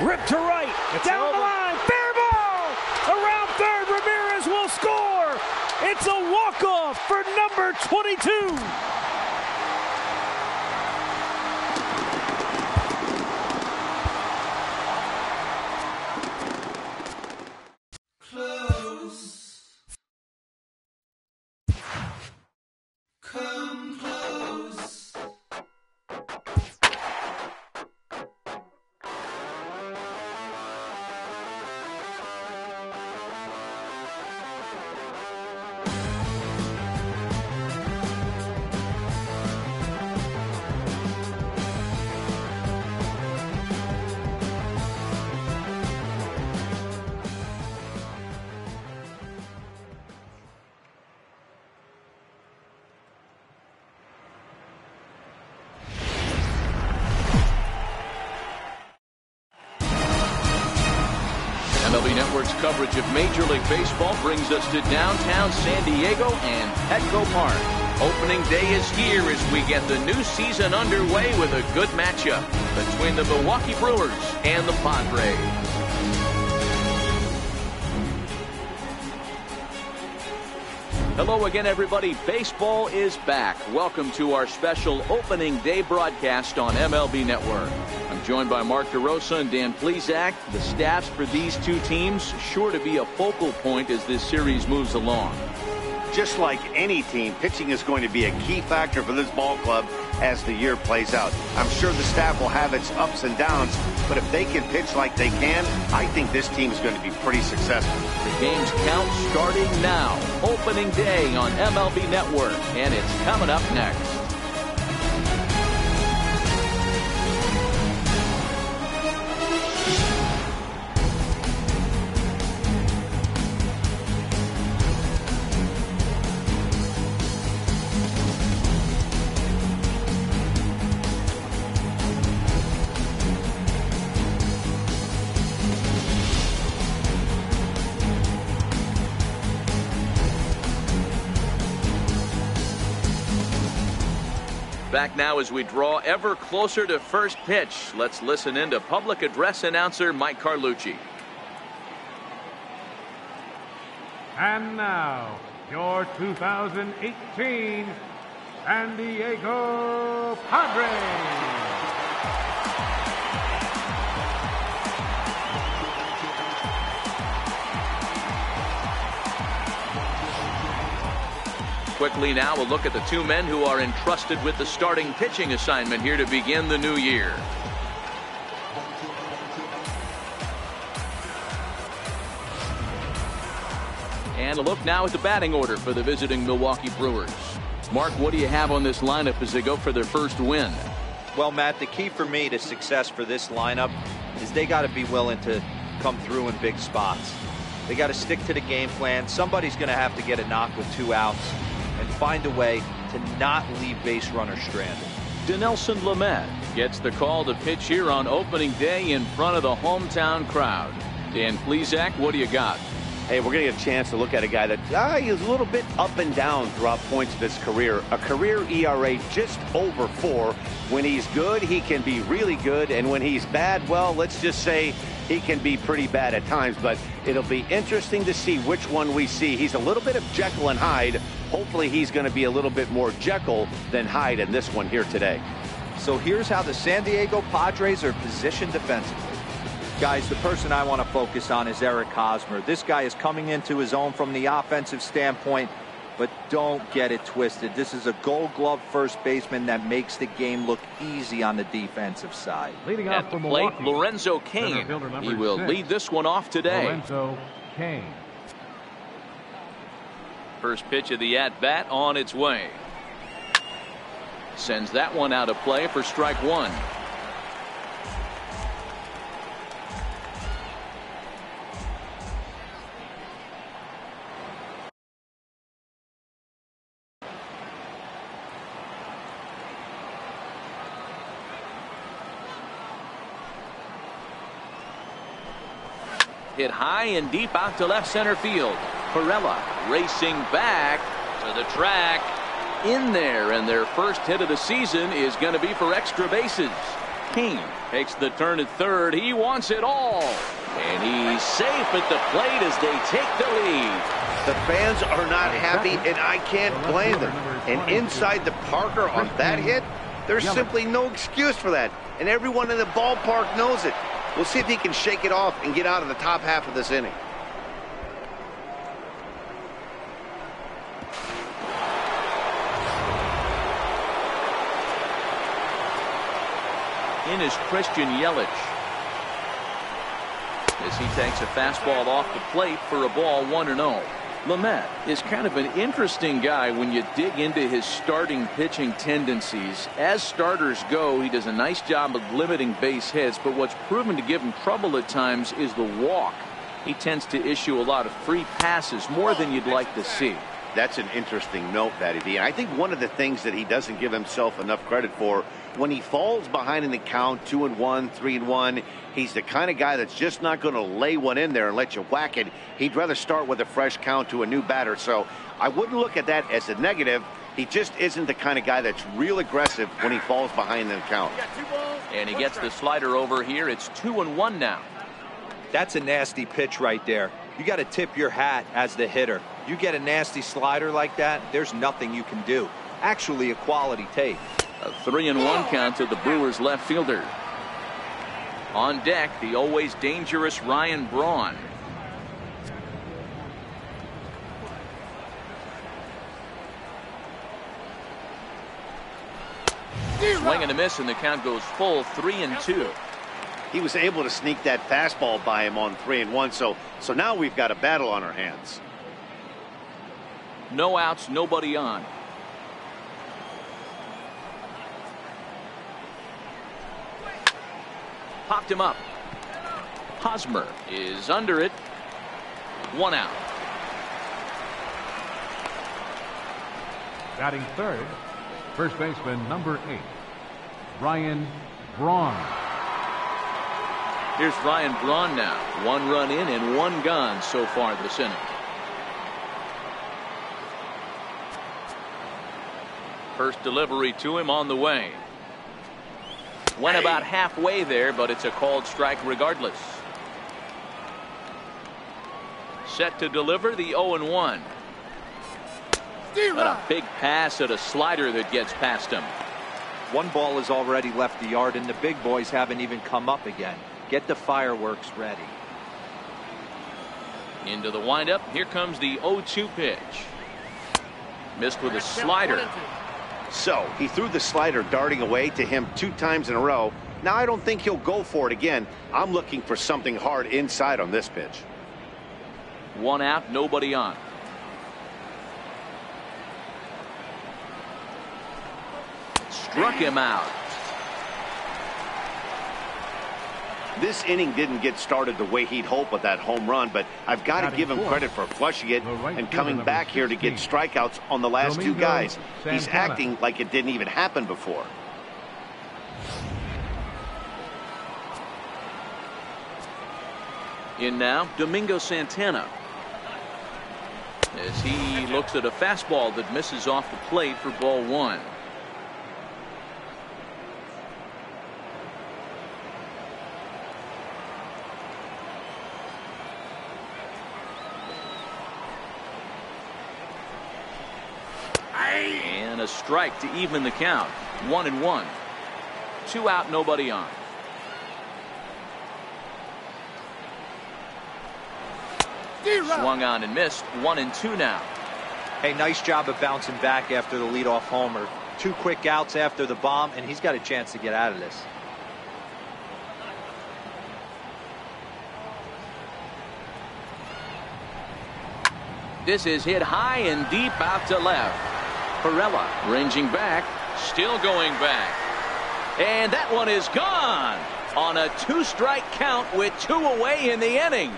Ripped to right. It's down over. The line. Fair ball. Around third. Ramirez will score. It's a walk-off for number 22. MLB Network's coverage of Major League Baseball brings us to downtown San Diego and Petco Park. Opening day is here as we get the new season underway with a good matchup between the Milwaukee Brewers and the Padres. Hello again, everybody. Baseball is back. Welcome to our special opening day broadcast on MLB Network. I'm joined by Mark DeRosa and Dan Plesac. The staffs for these two teams sure to be a focal point as this series moves along. Just like any team, pitching is going to be a key factor for this ball club as the year plays out. I'm sure the staff will have its ups and downs, but if they can pitch like they can, I think this team is going to be pretty successful. The game's count starting now. Opening day on MLB Network, and it's coming up next. Back now as we draw ever closer to first pitch. Let's listen in to public address announcer Mike Carlucci. And now, your 2018 San Diego Padres. Quickly now, a look at the two men who are entrusted with the starting pitching assignment here to begin the new year. And a look now at the batting order for the visiting Milwaukee Brewers. Mark, what do you have on this lineup as they go for their first win? Well, Matt, the key for me to success for this lineup is they got to be willing to come through in big spots. They got to stick to the game plan. Somebody's going to have to get a knock with 2 outs and find a way to not leave base runners stranded. Dinelson Lamet gets the call to pitch here on opening day in front of the hometown crowd. Dan Plesac, what do you got? Hey, we're going to get a chance to look at a guy that is a little bit up and down throughout points of his career. A career ERA just over 4. When he's good, he can be really good. And when he's bad, well, let's just say he can be pretty bad at times. But it'll be interesting to see which one we see. He's a little bit of Jekyll and Hyde. Hopefully he's going to be a little bit more Jekyll than Hyde in this one here today. So here's how the San Diego Padres are positioned defensively. Guys, the person I want to focus on is Eric Hosmer. This guy is coming into his own from the offensive standpoint, but don't get it twisted. This is a Gold Glove first baseman that makes the game look easy on the defensive side. Leading At off the for plate, Milwaukee, Lorenzo Cain. He will lead this one off today. Lorenzo Cain. First pitch of the at-bat on its way. Sends that one out of play for strike one. Hit high and deep out to left center field. Perella racing back to the track. In there, and their first hit of the season is going to be for extra bases. Kane takes the turn at third. He wants it all. And he's safe at the plate as they take the lead. The fans are not happy, and I can't blame them. And inside the Parker on that hit, there's simply no excuse for that. And everyone in the ballpark knows it. We'll see if he can shake it off and get out of the top half of this inning. In is Christian Yelich as he takes a fastball off the plate for a ball 1-0. Lamet is kind of an interesting guy when you dig into his starting pitching tendencies. As starters go, he does a nice job of limiting base hits, but what's proven to give him trouble at times is the walk. He tends to issue a lot of free passes, more than you'd like to see. That's an interesting note, Matty V. And I think one of the things that he doesn't give himself enough credit for, when he falls behind in the count, 2-1, 3-1, he's the kind of guy that's just not going to lay one in there and let you whack it. He'd rather start with a fresh count to a new batter. So I wouldn't look at that as a negative. He just isn't the kind of guy that's real aggressive when he falls behind in the count. And he gets the slider over here. It's 2-1 now. That's a nasty pitch right there. You got to tip your hat as the hitter. You get a nasty slider like that, there's nothing you can do. Actually, a quality take. A 3-1 count to the Brewers left fielder. On deck, the always dangerous Ryan Braun. Swing and a miss, and the count goes full 3-2. He was able to sneak that fastball by him on 3-1. So now we've got a battle on our hands. No outs, nobody on. Popped him up. Hosmer is under it. 1 out. Batting third, first baseman number 8, Ryan Braun. Here's Ryan Braun now. 1 run in and 1 gone so far this inning. First delivery to him on the way. Went about halfway there, but it's a called strike regardless. Set to deliver the 0-1. But a big pass at a slider that gets past him. 1 ball has already left the yard, and the big boys haven't even come up again. Get the fireworks ready. Into the windup. Here comes the 0-2 pitch. Missed with a slider. So he threw the slider darting away to him 2 times in a row. Now I don't think he'll go for it again. I'm looking for something hard inside on this pitch. 1 out, nobody on. Struck him out. This inning didn't get started the way he'd hoped with that home run, but I've got to give him credit for flushing it and coming back here to get strikeouts on the last 2 guys. He's acting like it didn't even happen before. In now, Domingo Santana. As he looks at a fastball that misses off the plate for ball 1. And a strike to even the count. 1-1. 2 out, nobody on. Swung on and missed. 1-2 now. Hey, nice job of bouncing back after the leadoff homer. 2 quick outs after the bomb, and he's got a chance to get out of this. This is hit high and deep out to left. Perella ranging back, still going back. And that one is gone on a 2-strike count with 2 away in the inning.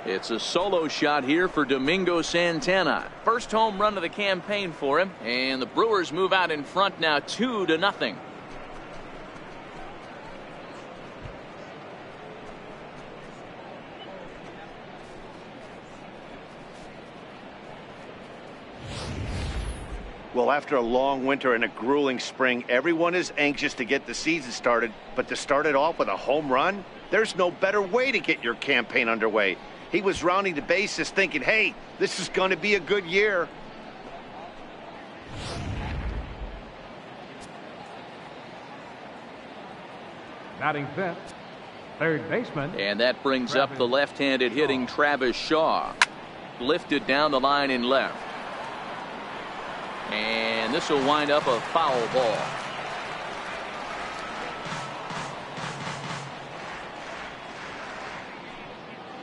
It's a solo shot here for Domingo Santana. First home run of the campaign for him, and the Brewers move out in front now 2-0. Well, after a long winter and a grueling spring, everyone is anxious to get the season started, but to start it off with a home run, there's no better way to get your campaign underway. He was rounding the bases thinking, hey, this is going to be a good year. Batting fifth, third baseman. And that brings up the left-handed hitting Travis Shaw. Lifted down the line in left. And this will wind up a foul ball.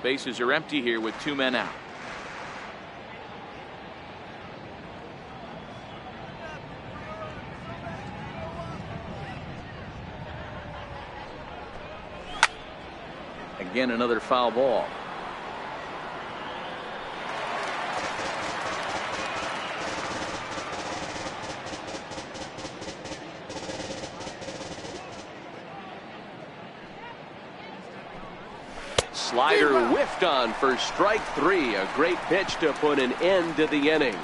Bases are empty here with 2 men out. Again, another foul ball. Slider whiffed on for strike 3. A great pitch to put an end to the inning.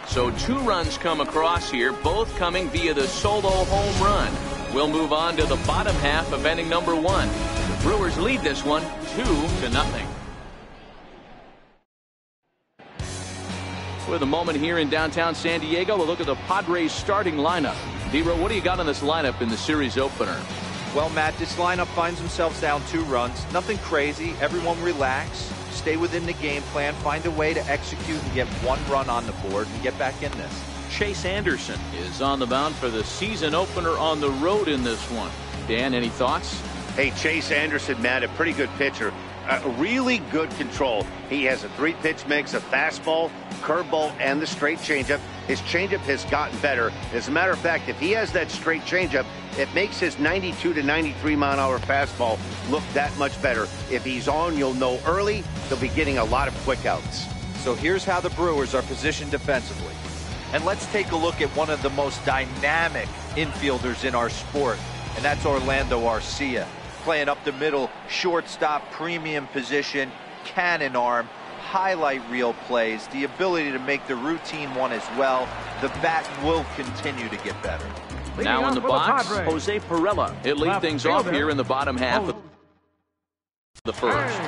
So 2 runs come across here, both coming via the solo home run. We'll move on to the bottom half of inning number 1. The Brewers lead this one 2-0. With a moment here in downtown San Diego, we'll look at the Padres starting lineup. D-Row, what do you got on this lineup in the series opener? Well, Matt, this lineup finds themselves down 2 runs. Nothing crazy. Everyone relax. Stay within the game plan. Find a way to execute and get 1 run on the board and get back in this. Chase Anderson is on the mound for the season opener on the road in this one. Dan, any thoughts? Hey, Chase Anderson, man, a pretty good pitcher. Really good control. He has a 3-pitch mix of fastball, curveball, and the straight changeup. His changeup has gotten better. As a matter of fact, if he has that straight changeup, it makes his 92 to 93 mile-an-hour fastball look that much better. If he's on, you'll know early. They'll be getting a lot of quick outs. So here's how the Brewers are positioned defensively. And let's take a look at one of the most dynamic infielders in our sport, and that's Orlando Arcia. Playing up the middle, shortstop, premium position, cannon arm, highlight reel plays, the ability to make the routine one as well. The bat will continue to get better. Now in the box, Jose Perella. He'll lead things off here in the bottom half of the first.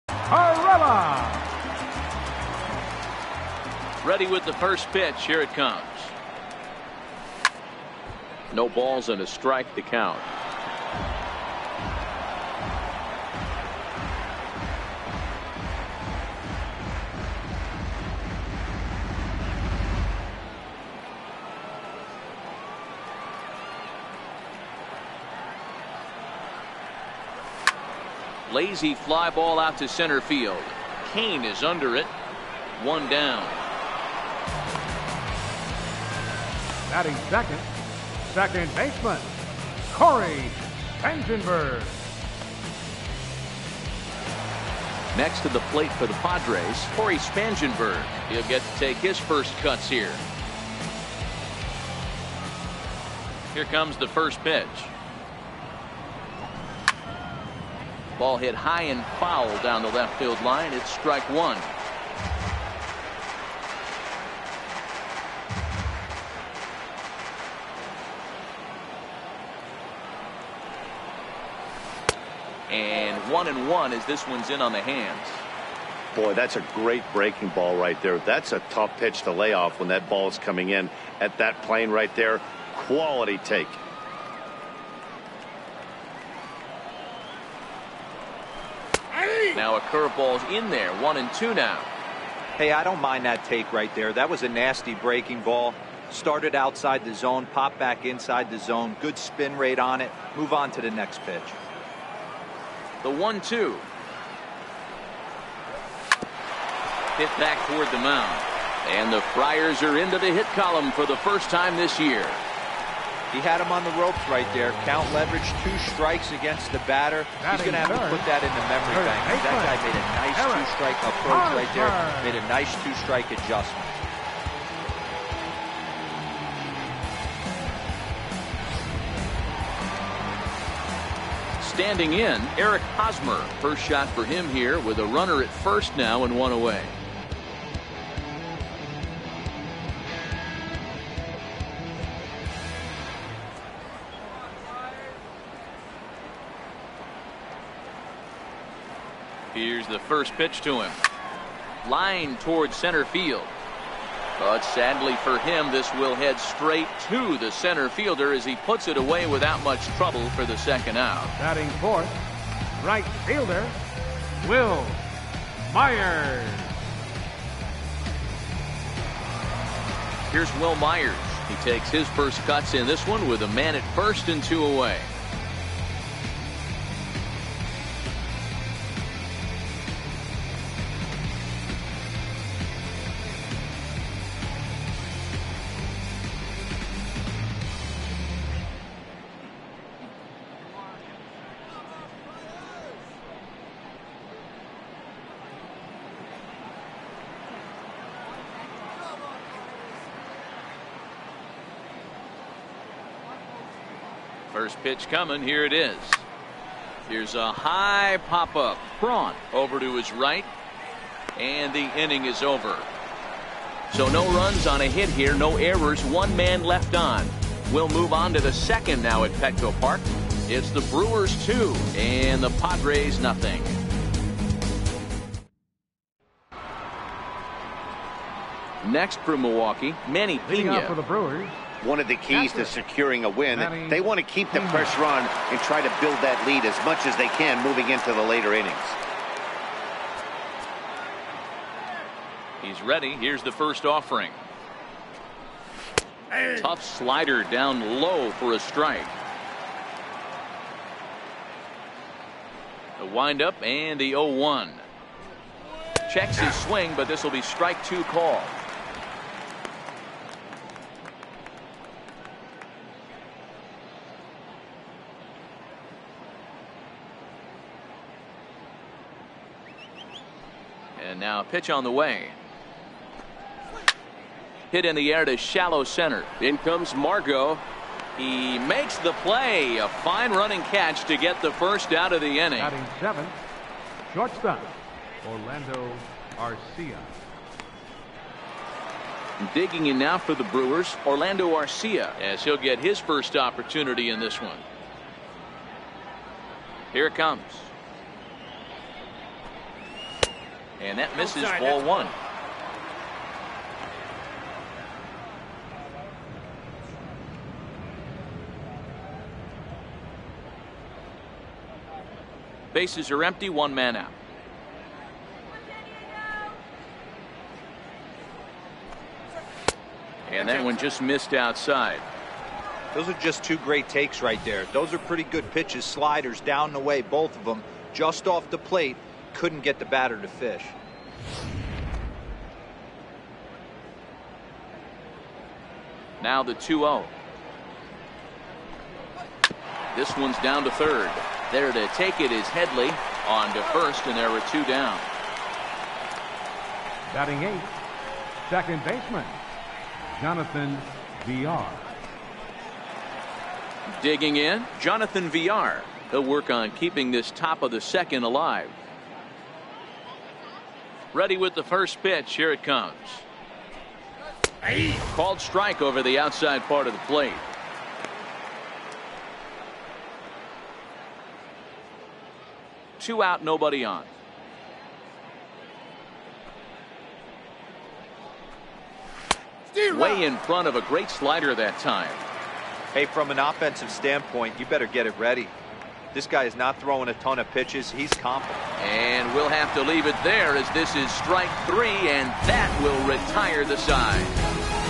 Perella. Ready with the first pitch. Here it comes. No balls and a strike to count. Lazy fly ball out to center field. Kane is under it. 1 down. Batting second, second baseman, Corey Spangenberg. Next to the plate for the Padres, Corey Spangenberg. He'll get to take his first cuts here. Here comes the first pitch. Ball hit high and foul down the left field line. It's strike 1. And 1-1 as this one's in on the hands. Boy, that's a great breaking ball right there. That's a tough pitch to lay off when that ball is coming in at that plane right there. Quality take. Now a curveball's in there. 1-2 now. Hey, I don't mind that take right there. That was a nasty breaking ball. Started outside the zone, popped back inside the zone. Good spin rate on it. Move on to the next pitch. The 1-2. Hit back toward the mound. And the Friars are into the hit column for the first time this year. He had him on the ropes right there. Count leverage, 2 strikes against the batter. He's going to have to put that in the memory bank. That guy made a nice 2-strike approach right there. Made a nice 2-strike adjustment. Standing in, Eric Hosmer. First shot for him here with a runner at first now and 1 away. Here's the first pitch to him. Line towards center field. But sadly for him, this will head straight to the center fielder as he puts it away without much trouble for the second out. Batting fourth, right fielder, Will Myers. Here's Will Myers. He takes his first cuts in this one with a man at first and 2 away. First pitch coming. Here it is. Here's a high pop up. Braun over to his right. And the inning is over. So no runs on a hit here. No errors. 1 man left on. We'll move on to the second now at Petco Park. It's the Brewers 2 and the Padres nothing. Next for Milwaukee, Manny Pena. For the Brewers. One of the keys to securing a win. They want to keep the pressure on and try to build that lead as much as they can moving into the later innings. He's ready. Here's the first offering. Tough slider down low for a strike. The windup and the 0-1. Checks his swing, but this will be strike 2 call. And now a pitch on the way. Hit in the air to shallow center. In comes Margot. He makes the play. A fine running catch to get the first out of the inning. Batting 7th, shortstop, Orlando Arcia. Digging in now for the Brewers, Orlando Arcia, as he'll get his first opportunity in this one. Here it comes. And that misses. Ball 1. Bases are empty. 1 man out. And that one just missed outside. Those are just 2 great takes right there. Those are pretty good pitches. Sliders down the way, both of them. Just off the plate. Couldn't get the batter to fish. Now the 2-0. This one's down to third. There to take it is Headley. On to first, and there are 2 down. Batting 8th, second baseman, Jonathan Villar. Digging in, Jonathan Villar. He'll work on keeping this top of the second alive. Ready with the first pitch. Here it comes. Called strike over the outside part of the plate. Two out, nobody on. way in front of a great slider that time. Hey, from an offensive standpoint, you better get it ready. This guy is not throwing a ton of pitches. He's confident. And we'll have to leave it there as this is strike 3, and that will retire the side.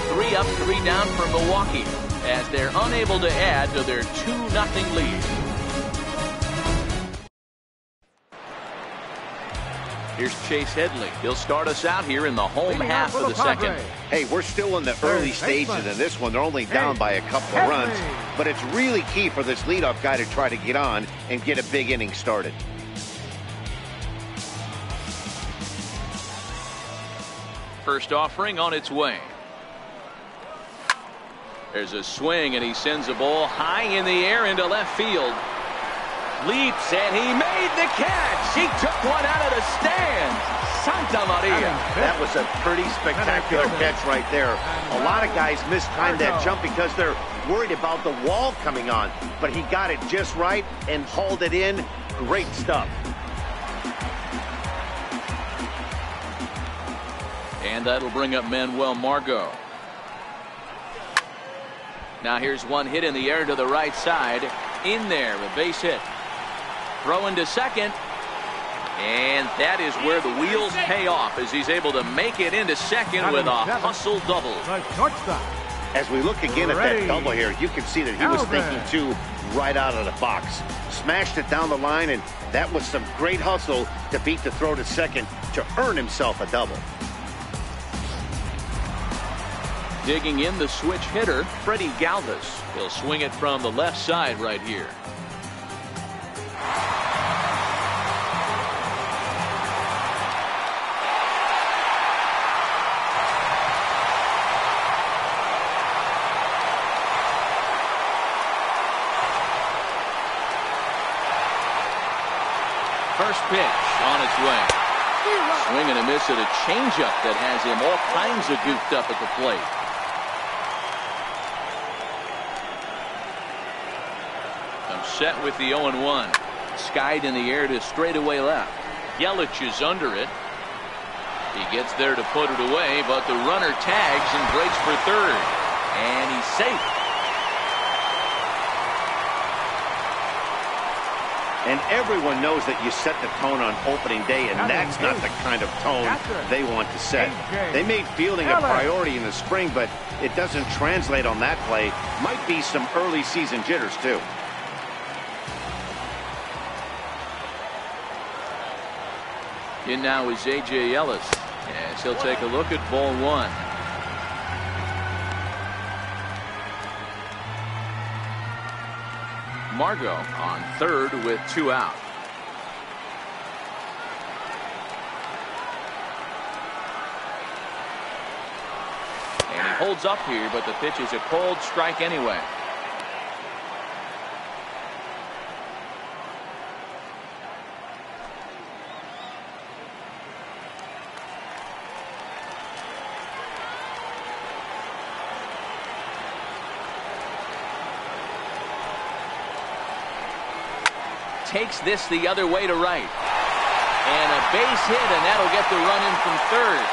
3 up, 3 down for Milwaukee as they're unable to add to their 2-0 lead. Here's Chase Headley. He'll start us out here in the home half of the second. Hey, we're still in the early stages of this one. They're only down by a couple of runs, but it's really key for this leadoff guy to try to get on and get a big inning started. First offering on its way. There's a swing, and he sends a ball high in the air into left field. Leaps, and he made the catch. He took one out of the stands. Santa Maria. That was a pretty spectacular catch right there. A lot of guys mistime that jump because they're worried about the wall coming on. But he got it just right and hauled it in. Great stuff. And that'll bring up Manuel Margot. Now here's one hit in the air to the right side. In there, a base hit. Throw into second. And that is where the wheels pay off as he's able to make it into second with a hustle double. As we look again at that double here, you can see that he was thinking too right out of the box. Smashed it down the line, and that was some great hustle to beat the throw to second to earn himself a double. Digging in the switch hitter, Freddie Galvis. He'll swing it from the left side right here. First pitch on its way. Swing and a miss at a changeup that has him all kinds of goofed up at the plate. Set with the 0-1. Skied in the air to straightaway left. Yelich is under it. He gets there to put it away, but the runner tags and breaks for third. And he's safe. And everyone knows that you set the tone on opening day, and that's not the kind of tone they want to set. They made fielding a priority in the spring, but it doesn't translate on that play. Might be some early season jitters, too. In now is A.J. Ellis as he'll take a look at ball 1. Margot on third with 2 out. And he holds up here, but the pitch is a cold strike anyway. Takes this the other way to right. And a base hit, and that'll get the run in from third.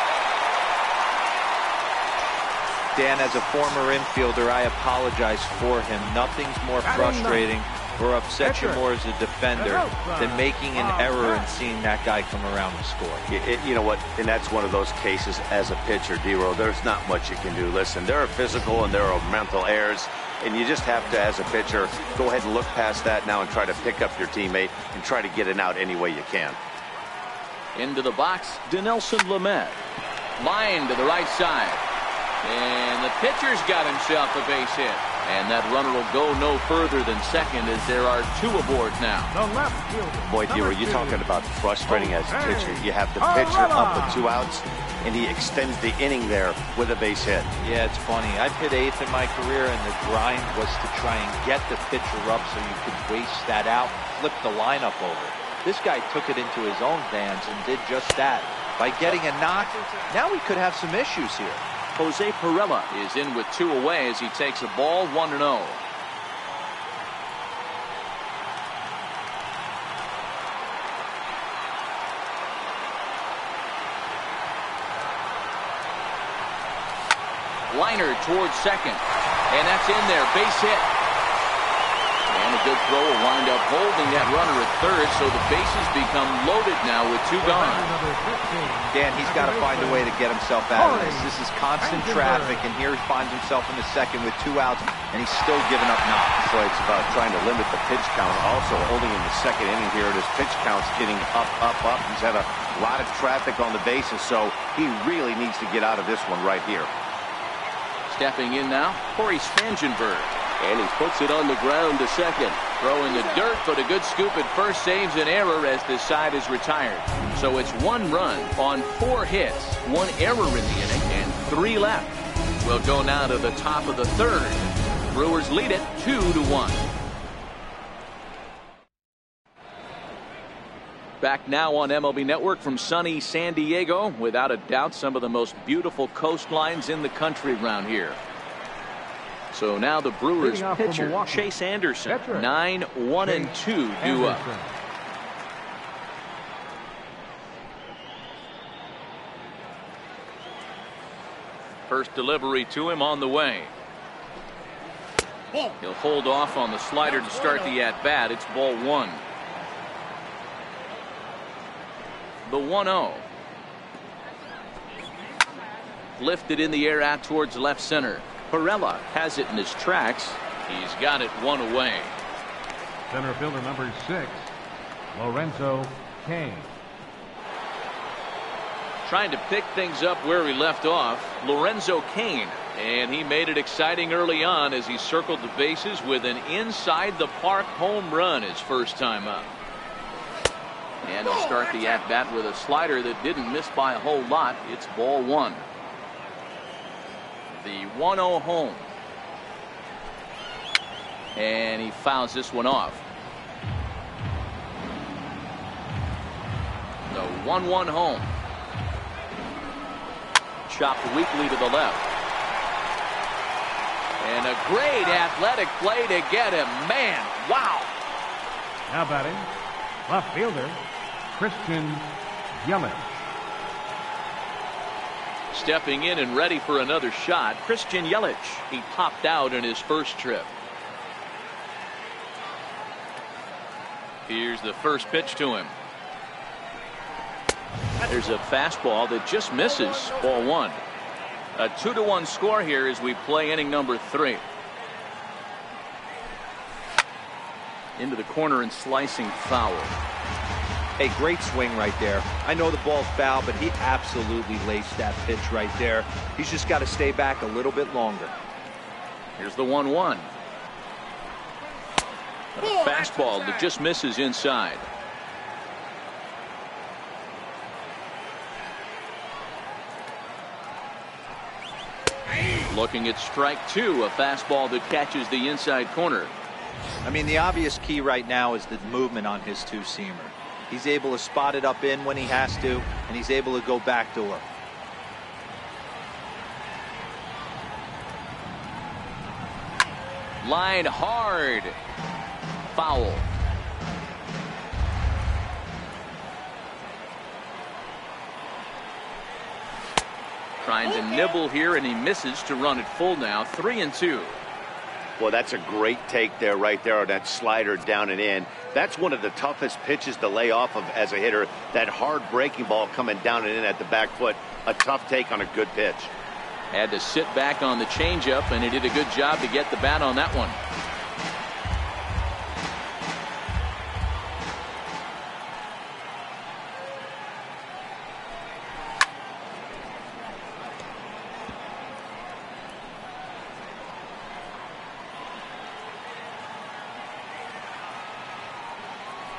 Dan, as a former infielder, I apologize for him. Nothing's more frustrating or upsets you more as a defender than making an error and seeing that guy come around and score. You know what? And that's one of those cases as a pitcher, D-Roll. There's not much you can do. Listen, there are physical and there are mental errors. And you just have to, as a pitcher, go ahead and look past that now and try to pick up your teammate and try to get it out any way you can. Into the box, Dinelson Lamet. Line to the right side. And the pitcher's got himself a base hit. And that runner will go no further than second as there are 2 aboard now. The left fielder. Boy, D-Roll, you're talking about frustrating as a pitcher. You have the pitcher up with 2 outs. And he extends the inning there with a base hit. Yeah, it's funny. I've hit 8th in my career, and the grind was to try and get the pitcher up so you could waste that out, flip the lineup over. This guy took it into his own hands and did just that. By getting a knock, now we could have some issues here. Jose Perella is in with 2 away as he takes a ball 1-0. Liner towards second. And that's in there. Base hit. And a good throw will wind up holding that runner at third, so the bases become loaded now with 2 gone. Dan, he's got to find a way to get himself out of this. This is constant traffic, and here he finds himself in the second with 2 outs, and he's still giving up knocks. So it's about trying to limit the pitch count. Also, only in the second inning here, his pitch count's getting up. He's had a lot of traffic on the bases, so he really needs to get out of this one right here. Stepping in now, Corey Spangenberg. And he puts it on the ground to second. Throw in the dirt, but a good scoop at first saves an error as this side is retired. So it's 1 run on 4 hits, 1 error in the inning, and 3 left. We'll go now to the top of the 3rd. Brewers lead it 2-1. Back now on MLB Network from sunny San Diego. Without a doubt, some of the most beautiful coastlines in the country around here. So now the Brewers pitcher, Chase Anderson, 9-1-2 due up. First delivery to him on the way. He'll hold off on the slider to start the at-bat. It's ball 1. The 1-0. Lifted in the air out towards left center. Perella has it in his tracks. He's got it 1 away. Center fielder number 6, Lorenzo Cain. Trying to pick things up where he left off, Lorenzo Cain. And he made it exciting early on as he circled the bases with an inside the park home run his first time up. And he'll start the at-bat with a slider that didn't miss by a whole lot. It's ball 1. The 1-0 home. And he fouls this one off. The 1-1 home. Chopped weakly to the left. And a great athletic play to get him. Man, wow. Now batting, left fielder, Christian Yelich. Stepping in and ready for another shot, Christian Yelich. He popped out in his first trip. Here's the first pitch to him. There's a fastball that just misses. Ball 1. A 2-1 score here as we play inning number 3. Into the corner and slicing foul. A great swing right there. I know the ball's foul, but he absolutely laced that pitch right there. He's just got to stay back a little bit longer. Here's the 1-1. A fastball that just misses inside. Looking at strike 2, a fastball that catches the inside corner. I mean, the obvious key right now is the movement on his 2-seamer. He's able to spot it up in when he has to, and he's able to go backdoor. Line hard. Foul. Trying to nibble here, and he misses to run it full now. 3-2. Well, that's a great take there, right there, on that slider down and in. That's one of the toughest pitches to lay off of as a hitter. That hard breaking ball coming down and in at the back foot. A tough take on a good pitch. Had to sit back on the changeup, and he did a good job to get the bat on that one.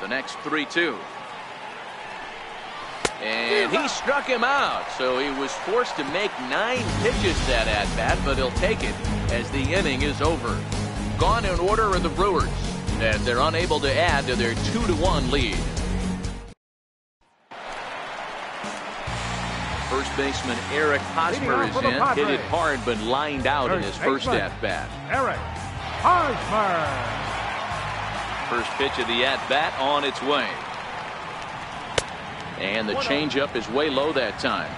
The next 3-2. And he struck him out, so he was forced to make 9 pitches that at-bat, but he'll take it as the inning is over. Gone in order are the Brewers, as they're unable to add to their 2-1 lead. First baseman Eric Hosmer is in, hit it hard but lined out in his first at-bat. Eric Hosmer. First pitch of the at-bat on its way. And the changeup is way low that time.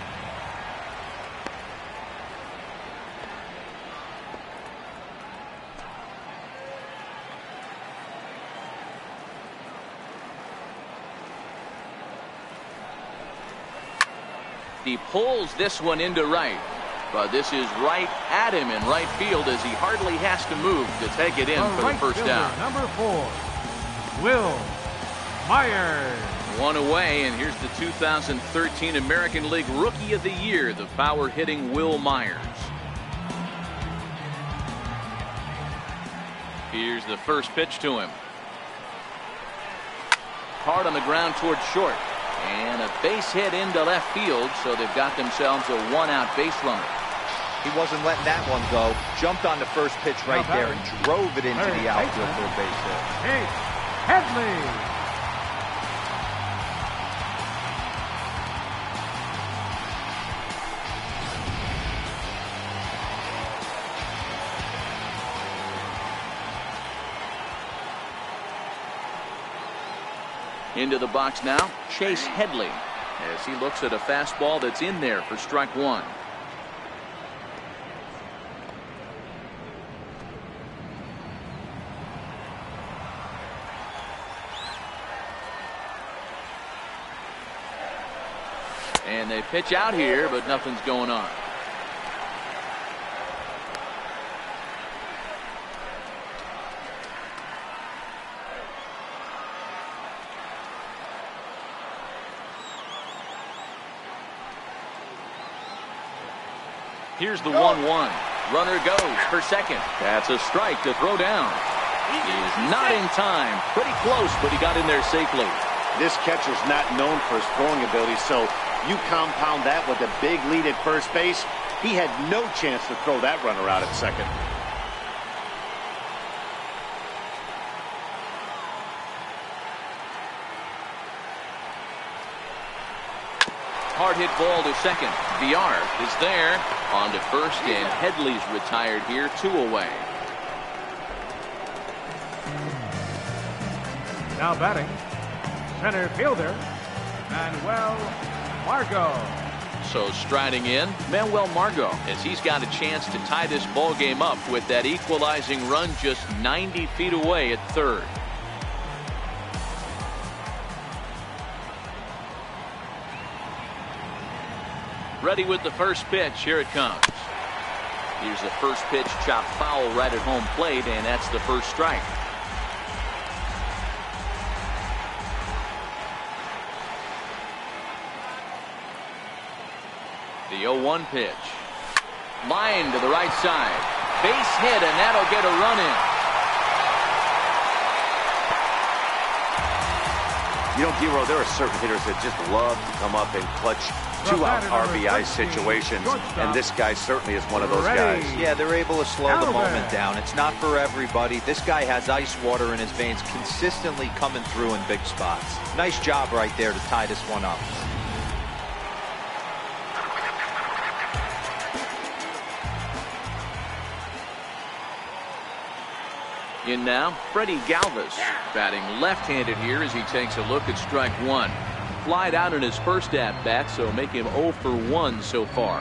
He pulls this one into right. But this is right at him in right field as he hardly has to move to take it in for the first down. Number 4, Will Myers. One away, and here's the 2013 American League Rookie of the Year, the power-hitting Will Myers. Here's the first pitch to him. Hard on the ground towards short. And a base hit into left field, so they've got themselves a one-out base runner. He wasn't letting that one go. Jumped on the first pitch right there and drove it into the outfield for a base hit. Chase Headley. Into the box now, Chase Headley, as he looks at a fastball that's in there for strike one. And they pitch out here, but nothing's going on. Here's the 1-1. Runner goes for second. That's a strike to throw down. He is not in time. Pretty close, but he got in there safely. This catcher's not known for his throwing ability, so you compound that with a big lead at first base. He had no chance to throw that runner out at second. Hard hit ball to second. VR is there. On to first, and Headley's retired here, 2 away. Now batting, center fielder, Manuel Margot. So striding in, Manuel Margot, as he's got a chance to tie this ball game up with that equalizing run just 90 feet away at third. Ready with the first pitch. Here it comes. Here's the first pitch, chopped foul right at home plate, and that's the first strike. The 0-1 pitch. Line to the right side. Base hit, and that'll get a run in. You know, Giro, there are certain hitters that just love to come up and clutch 2-out RBI situations, and this guy certainly is one of those guys. Yeah, they're able to slow the moment down. It's not for everybody. This guy has ice water in his veins, consistently coming through in big spots. Nice job right there to tie this one up. In now, Freddie Galvis, batting left-handed here as he takes a look at strike one. Flied out in his first at-bat, so make him 0 for 1 so far.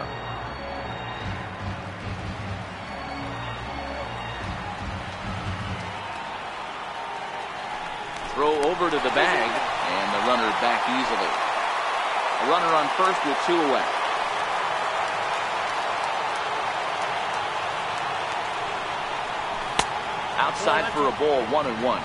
Throw over to the bag, and the runner back easily. A runner on first with 2 away. Outside for a ball, 1-1.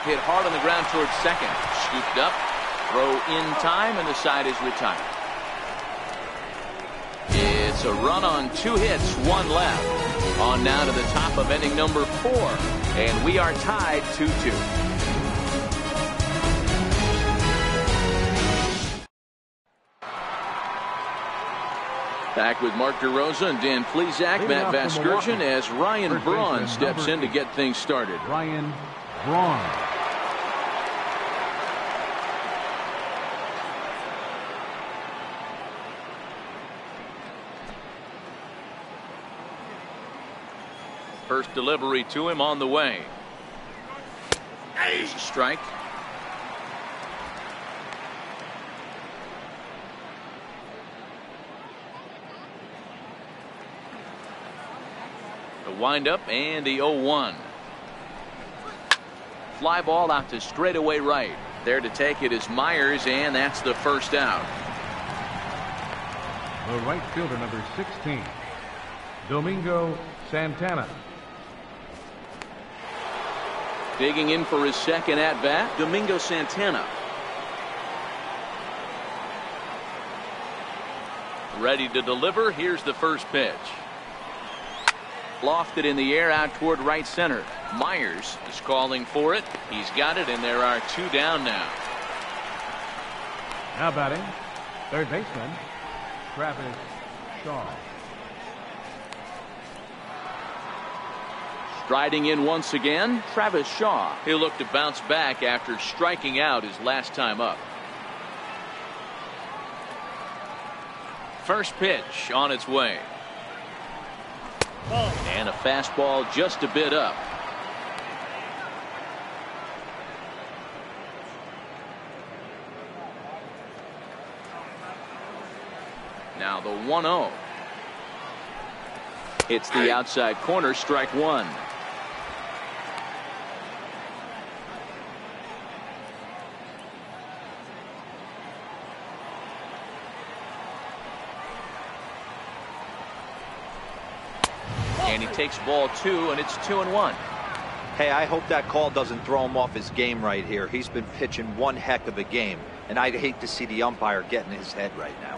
Hit hard on the ground towards second. Scooped up. Throw in time, and the side is retired. It's a run on 2 hits, 1 left. On now to the top of inning number 4. And we are tied 2-2. Back with Mark DeRosa and Dan Plesac, Matt Vasgersian, as Ryan Braun steps in to get things started. Ryan Braun. First delivery to him on the way. There's a strike. The windup and the 0-1. Fly ball out to straightaway right. There to take it is Myers, and that's the first out. The right fielder, number 16, Domingo Santana. Digging in for his second at bat, Domingo Santana. Ready to deliver. Here's the first pitch. Lofted in the air out toward right center. Myers is calling for it. He's got it, and there are 2 down now. Now batting, third baseman, Travis Shaw. Striding in once again, Travis Shaw. He'll look to bounce back after striking out his last time up. First pitch on its way. And a fastball just a bit up. Now the 1-0. It's the outside corner, strike 1. And he takes ball 2, and it's 2-1. Hey, I hope that call doesn't throw him off his game right here. He's been pitching one heck of a game, and I'd hate to see the umpire get in his head right now.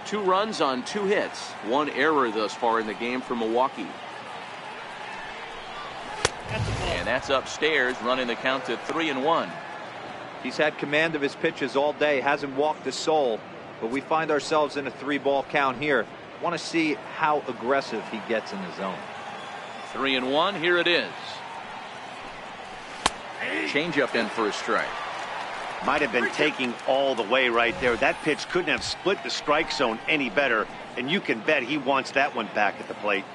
2 runs on 2 hits. 1 error thus far in the game for Milwaukee. And that's upstairs, running the count to 3-1. He's had command of his pitches all day, hasn't walked a soul, but we find ourselves in a 3-ball count here. Want to see how aggressive he gets in the zone. 3-1. Here it is. Changeup in for a strike. Might have been taking all the way right there. That pitch couldn't have split the strike zone any better, and you can bet he wants that one back at the plate.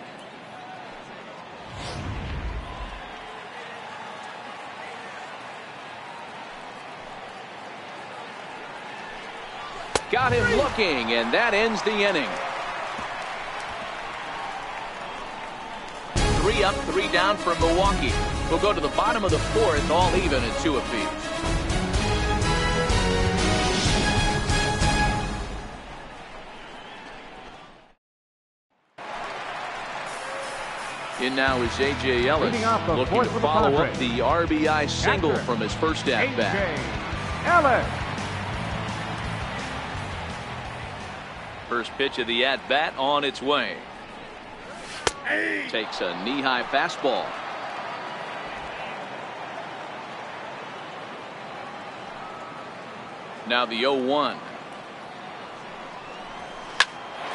Got him looking, and that ends the inning. 3 up, 3 down for Milwaukee. We'll go to the bottom of the 4th, all even at 2 apiece. In now is A.J. Ellis, looking to follow up the RBI single from his first at-bat. A.J. Ellis. First pitch of the at-bat on its way. Takes a knee-high fastball. Now the 0-1.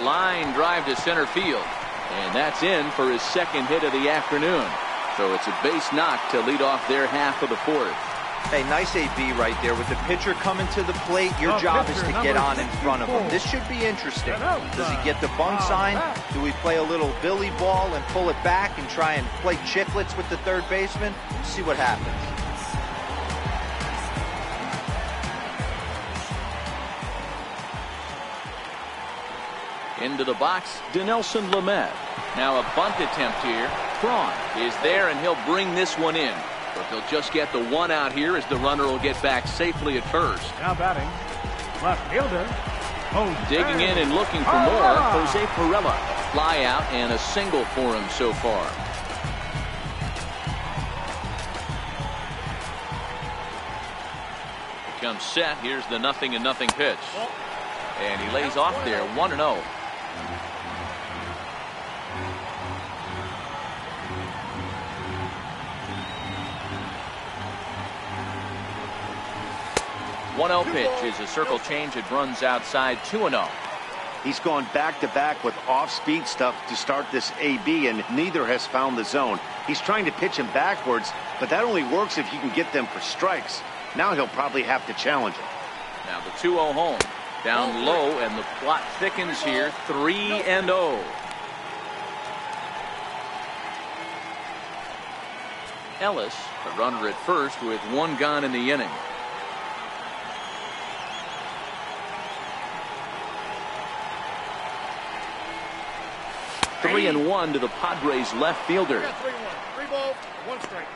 Line drive to center field. And that's in for his second hit of the afternoon. So it's a base knock to lead off their half of the 4th. Hey, nice AB right there. With the pitcher coming to the plate, your job is to get on in front of him. This should be interesting. Does he get the bunt sign? Do we play a little Billy ball and pull it back and try and play chicklets with the third baseman? See what happens. Into the box, Dinelson Lamet. Now a bunt attempt here. Braun is there, and he'll bring this one in. But they'll just get the 1 out here as the runner will get back safely at first. Now batting, left fielder, Jose. Digging in and looking for more, Jose Pirela. A fly out and a single for him so far. Comes set. Here's the 0-0 pitch. And he lays off there, 1-0. One-0 pitch is a circle change. It runs outside, 2-0. He's gone back-to-back with off-speed stuff to start this AB, and neither has found the zone. He's trying to pitch him backwards, but that only works if you can get them for strikes. Now he'll probably have to challenge him. Now the 2-0 home. Down low, and the plot thickens here, 3-0. Ellis, a runner at first with 1 gone in the inning. 3-1 to the Padres left fielder. 3 balls, 1 strike.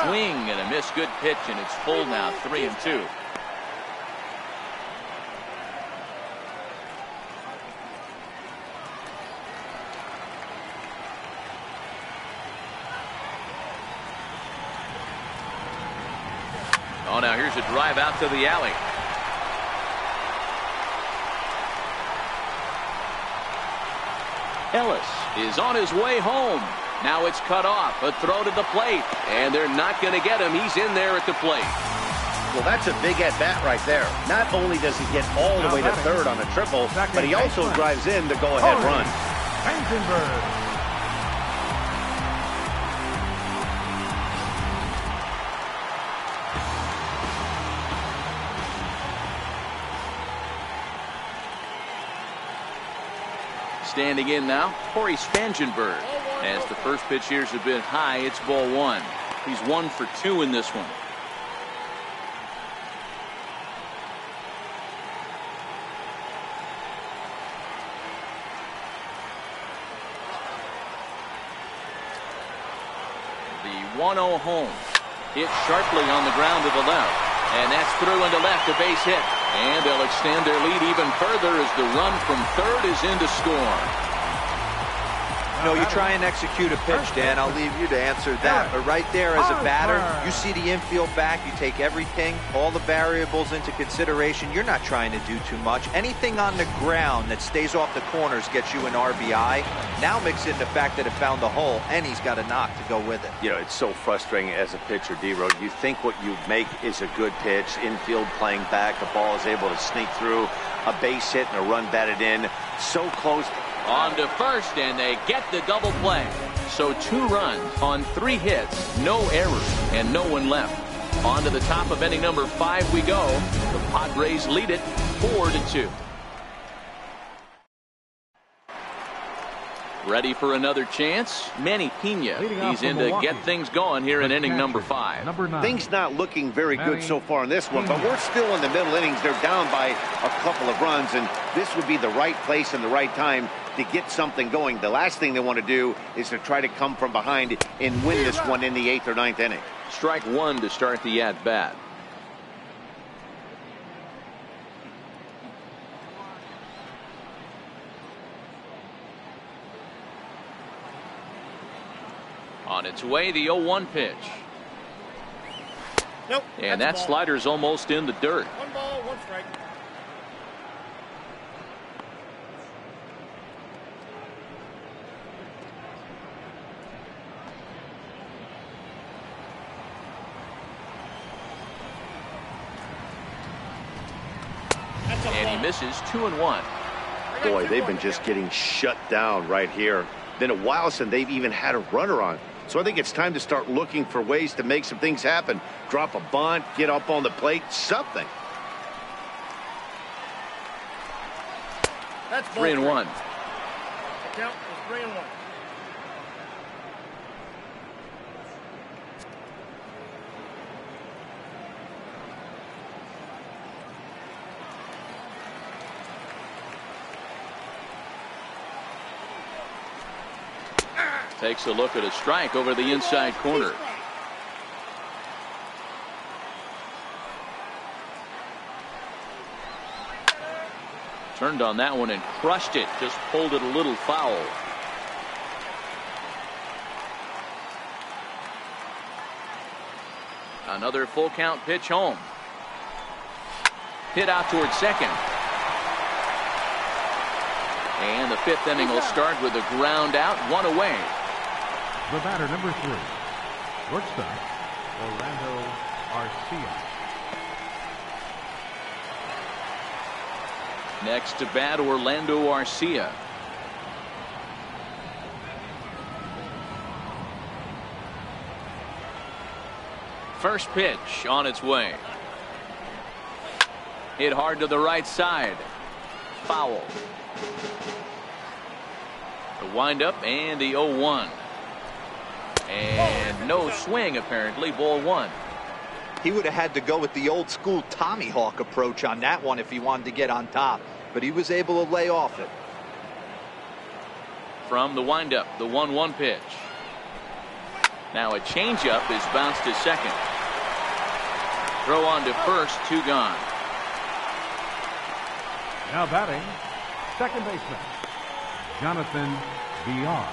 Swing and a miss. Good pitch, and it's full now. 3-2. Oh, now here's a drive out to the alley. Ellis is on his way home. Now it's cut off. A throw to the plate. And they're not going to get him. He's in there at the plate. Well, that's a big at-bat right there. Not only does he get all the way to third on a triple, but he also drives in the go-ahead run. Standing in now, Corey Spangenberg. As the first pitch here's a bit high, it's ball 1. He's 1 for 2 in this one. The 1-0 home. Hit sharply on the ground to the left. And that's through into left, a base hit. And they'll extend their lead even further as the run from third is in to score. You know, you try and execute a pitch, Dan. I'll leave you to answer that. But right there as a batter, you see the infield back. You take everything, all the variables into consideration. You're not trying to do too much. Anything on the ground that stays off the corners gets you an RBI. Now mix in the fact that it found the hole, and he's got a knock to go with it. You know, it's so frustrating as a pitcher, D-Road. You think what you make is a good pitch. Infield playing back. The ball is able to sneak through. A base hit and a run batted in. So close. On to first, and they get the double play. So 2 runs on 3 hits, no errors, and no one left. On to the top of inning number 5 we go. The Padres lead it 4-2. Ready for another chance? Manny Pena. He's in to get things going here in inning number 5. Things not looking very good so far in this one, but we're still in the middle innings. They're down by a couple of runs, and this would be the right place and the right time to get something going. The last thing they want to do is to try to come from behind and win this one in the 8th or 9th inning. Strike 1 to start the at-bat. On its way, the 0-1 pitch. Nope. And that slider's almost in the dirt. 1 ball, 1 strike. And he misses 2-1. Boy, they've been just getting shut down right here. Been a while since they've even had a runner on. So I think it's time to start looking for ways to make some things happen. Drop a bunt, get up on the plate, something. That's 3-1. The count is 3-1. Takes a look at a strike over the inside corner. Turned on that one and crushed it. Just pulled it a little foul. Another full count pitch home. Hit out towards second. And the 5th inning will start with a ground out, 1 away. The batter, number 3, shortstop, Orlando Arcia. Next to bat, Orlando Arcia. First pitch on its way. Hit hard to the right side. Foul. The windup and the 0-1. And no swing, apparently. Ball 1. He would have had to go with the old school Tommy Hawk approach on that one if he wanted to get on top, but he was able to lay off it. From the windup, the 1-1 pitch. Now a changeup is bounced to second. Throw on to first, 2 gone. Now batting, second baseman, Jonathan Villar.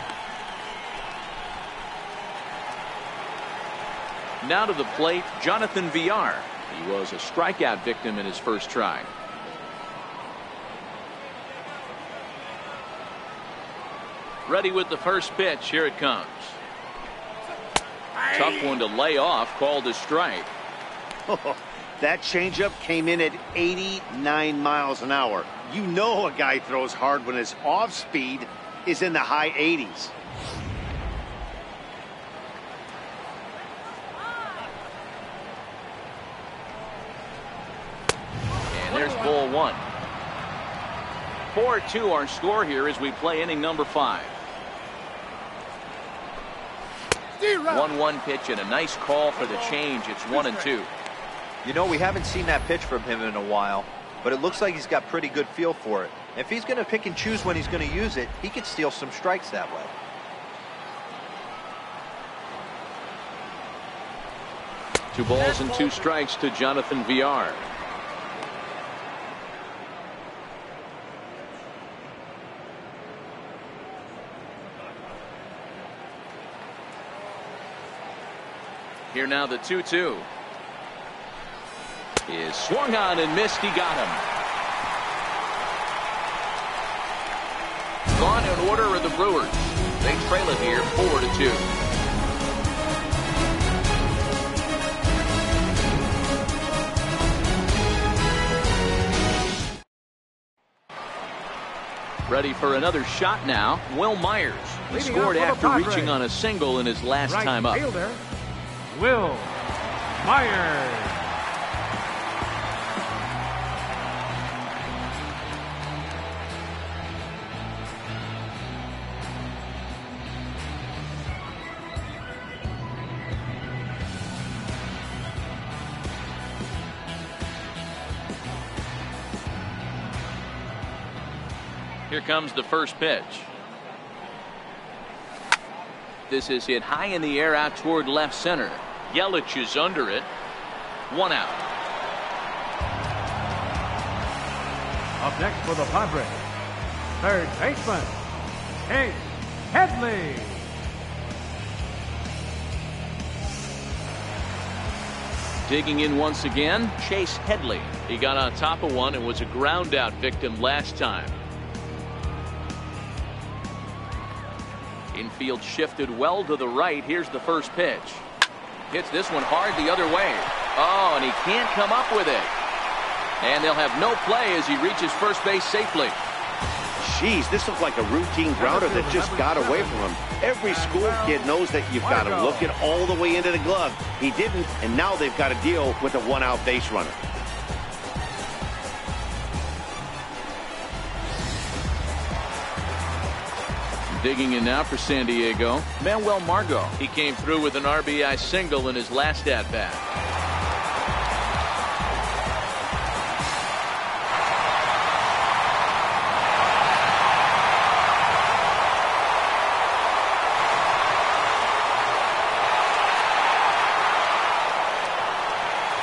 Now to the plate, Jonathan Villar. He was a strikeout victim in his first try. Ready with the first pitch. Here it comes. Tough one to lay off, called a strike. That changeup came in at 89 miles an hour. You know a guy throws hard when his off speed is in the high 80s. And there's ball 1. 4-2 our score here as we play inning number 5. 1-1 pitch and a nice call for the change. It's 1-2. You know, we haven't seen that pitch from him in a while, but it looks like he's got pretty good feel for it. If he's going to pick and choose when he's going to use it, he could steal some strikes that way. Two balls and 2 strikes to Jonathan Villar. Here now the 2-2. Is swung on and missed. He got him. Gone in order are the Brewers. They trail it here 4-2. Ready for another shot now. Will Myers. He scored after reaching on a single in his last time up. Fielder, Will Myers. Here comes the first pitch. This is hit high in the air out toward left center. Yelich is under it. 1 out. Up next for the Padres, third baseman, Chase Headley. Digging in once again, Chase Headley. He got on top of one and was a ground out victim last time. Infield shifted well to the right. Here's the first pitch. Hits this one hard the other way. Oh, and he can't come up with it. And they'll have no play as he reaches first base safely. Jeez, this looked like a routine grounder that just got away from him. Every school kid knows that you've got to look it all the way into the glove. He didn't, and now they've got to deal with a 1-out base runner. Digging in now for San Diego, Manuel Margot. He came through with an RBI single in his last at-bat.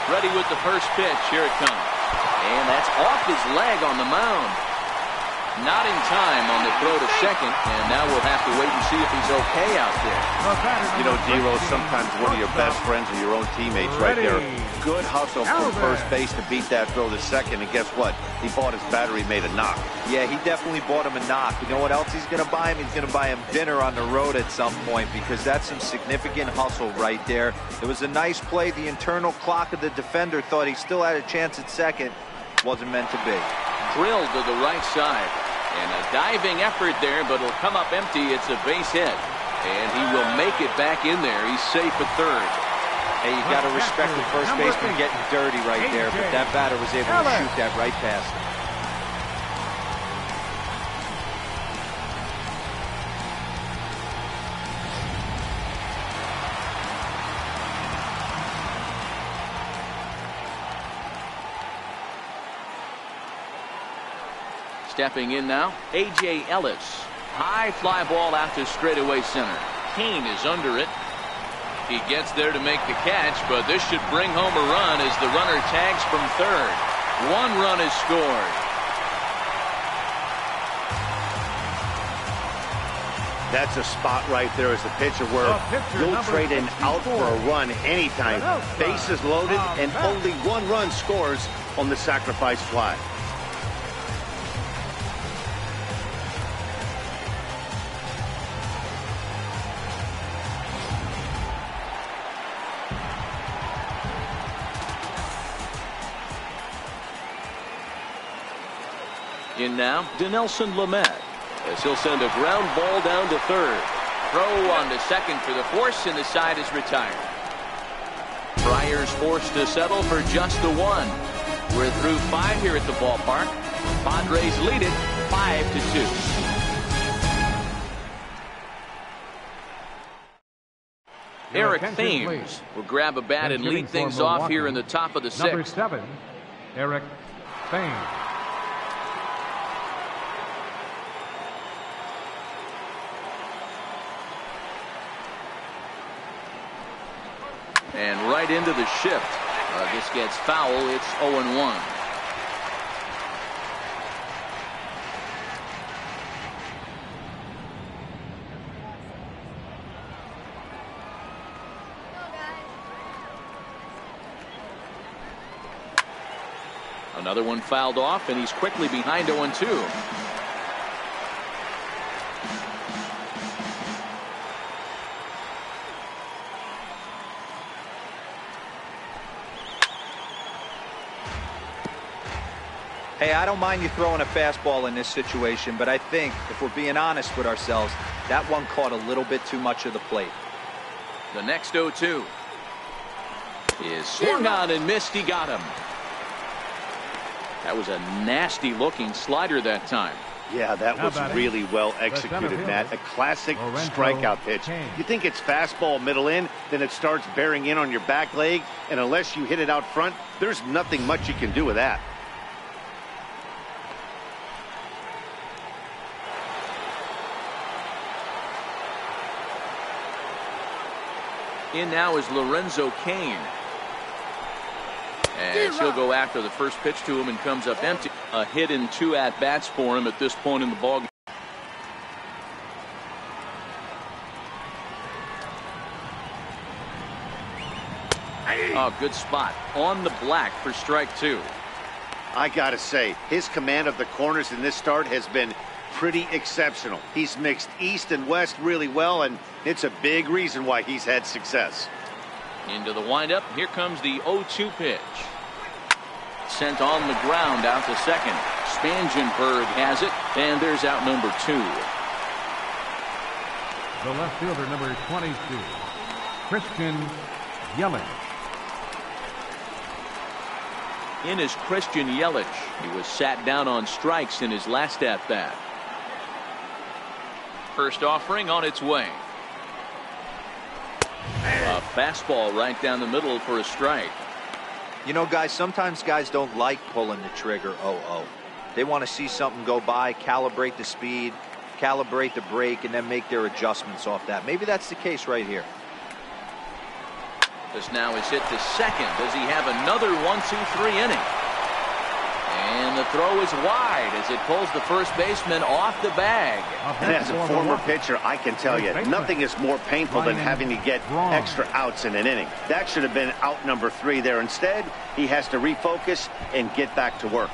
Ready with the first pitch. Here it comes. And that's off his leg on the mound. Not in time on the throw to second, and now we'll have to wait and see if he's okay out there. You know, D-Rose, sometimes one of your best friends are your own teammates right there. Good hustle from first base to beat that throw to second, and guess what? He bought his battery made a knock. Yeah, he definitely bought him a knock. You know what else he's going to buy him? He's going to buy him dinner on the road at some point, because that's some significant hustle right there. It was a nice play. The internal clock of the defender thought he still had a chance at second. Wasn't meant to be. Drilled to the right side. And a diving effort there, but it'll come up empty. It's a base hit. And he will make it back in there. He's safe at third. Hey, you got to respect the first baseman getting dirty right there, but that batter was able to shoot that right past him. Stepping in now, A.J. Ellis. High fly ball out to straightaway center. Kane is under it. He gets there to make the catch, but this should bring home a run as the runner tags from third. 1 run is scored. That's a spot right there as a pitcher where you'll trade an out for a run anytime. Bases loaded and only 1 run scores on the sacrifice fly. In now, Dinelson Lamet, as he'll send a ground ball down to third. Throw on to second for the force, and the side is retired. Friars forced to settle for just the 1. We're through 5 here at the ballpark. Padres lead it 5-2. Eric Thames will grab a bat and lead things off here in the top of the 6th. Number 7, Eric Thames. And right into the shift. This gets foul. It's 0-1. Another one fouled off, and he's quickly behind 0-2. Hey, I don't mind you throwing a fastball in this situation, but I think, if we're being honest with ourselves, that one caught a little bit too much of the plate. The next 0-2 is swung on and missed. He got him. That was a nasty looking slider that time. Yeah, that was really well executed, Matt. A classic strikeout pitch. You think it's fastball middle in, then it starts bearing in on your back leg, and unless you hit it out front, there's nothing much you can do with that. In now is Lorenzo Cain. And he'll go after the first pitch to him and comes up empty. A hit in 2 at-bats for him at this point in the ballgame. Oh, good spot on the black for strike 2. I gotta say, his command of the corners in this start has been pretty exceptional. He's mixed east and west really well, and it's a big reason why he's had success. Into the windup. Here comes the 0-2 pitch. Sent on the ground out to second. Spangenberg has it, and there's out number 2. The left fielder, number 22, Christian Yelich. In is Christian Yelich. He was sat down on strikes in his last at-bat. First offering on its way. A fastball right down the middle for a strike. You know, guys, sometimes guys don't like pulling the trigger 0-0. They want to see something go by, calibrate the speed, calibrate the brake, and then make their adjustments off that. Maybe that's the case right here. This now is hit to second. Does he have another 1-2-3 inning? And the throw is wide as it pulls the first baseman off the bag. And as a former pitcher, I can tell you, nothing is more painful than having to get extra outs in an inning. That should have been out number 3 there. Instead, he has to refocus and get back to work.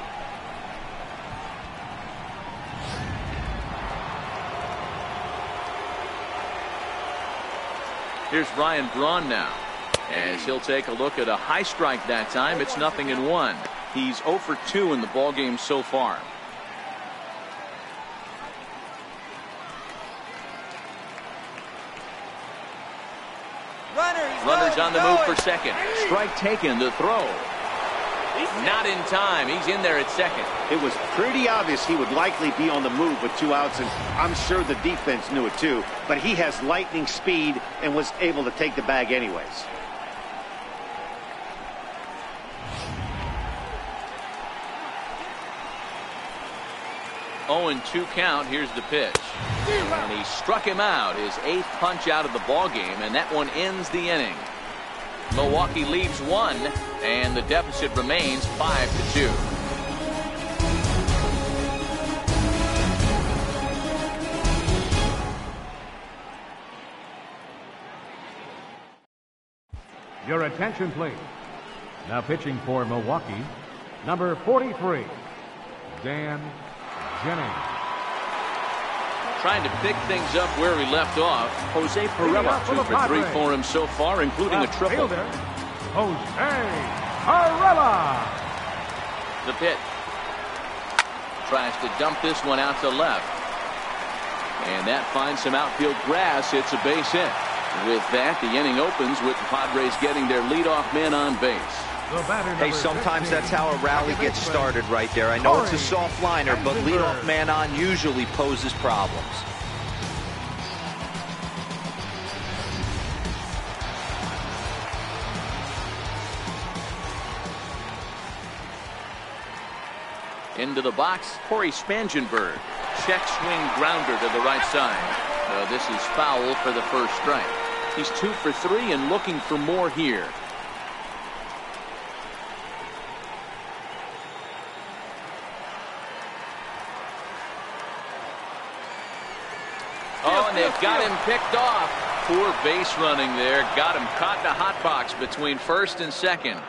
Here's Ryan Braun now, as he'll take a look at a high strike that time. It's 0-1. He's 0 for 2 in the ballgame so far. Runners Runners on the move for second. Strike taken, the throw. Not in time. He's in there at second. It was pretty obvious he would likely be on the move with 2 outs, and I'm sure the defense knew it too. But he has lightning speed and was able to take the bag anyways. Oh, and 2 count. Here's the pitch. And he struck him out. His 8th punch out of the ball game, and that one ends the inning. Milwaukee leaves 1, and the deficit remains 5-2. Your attention, please. Now pitching for Milwaukee, number 43, Dan Jennings. Trying to pick things up where he left off. Jose Pirela, 2 for 3 for him so far, including a triple. Jose Pirela. The pitch. Tries to dump this one out to left. And that finds some outfield grass. It's a base hit. With that, the inning opens with the Padres getting their leadoff man on base. Hey, sometimes that's how a rally gets started right there. I know it's a soft liner, but leadoff man on usually poses problems. Into the box, Corey Spangenberg. Check swing grounder to the right side. This is foul for the first strike. He's 2 for 3 and looking for more here. Oh, and they've got him picked off. Poor base running there. Got him caught in a hot box between first and second.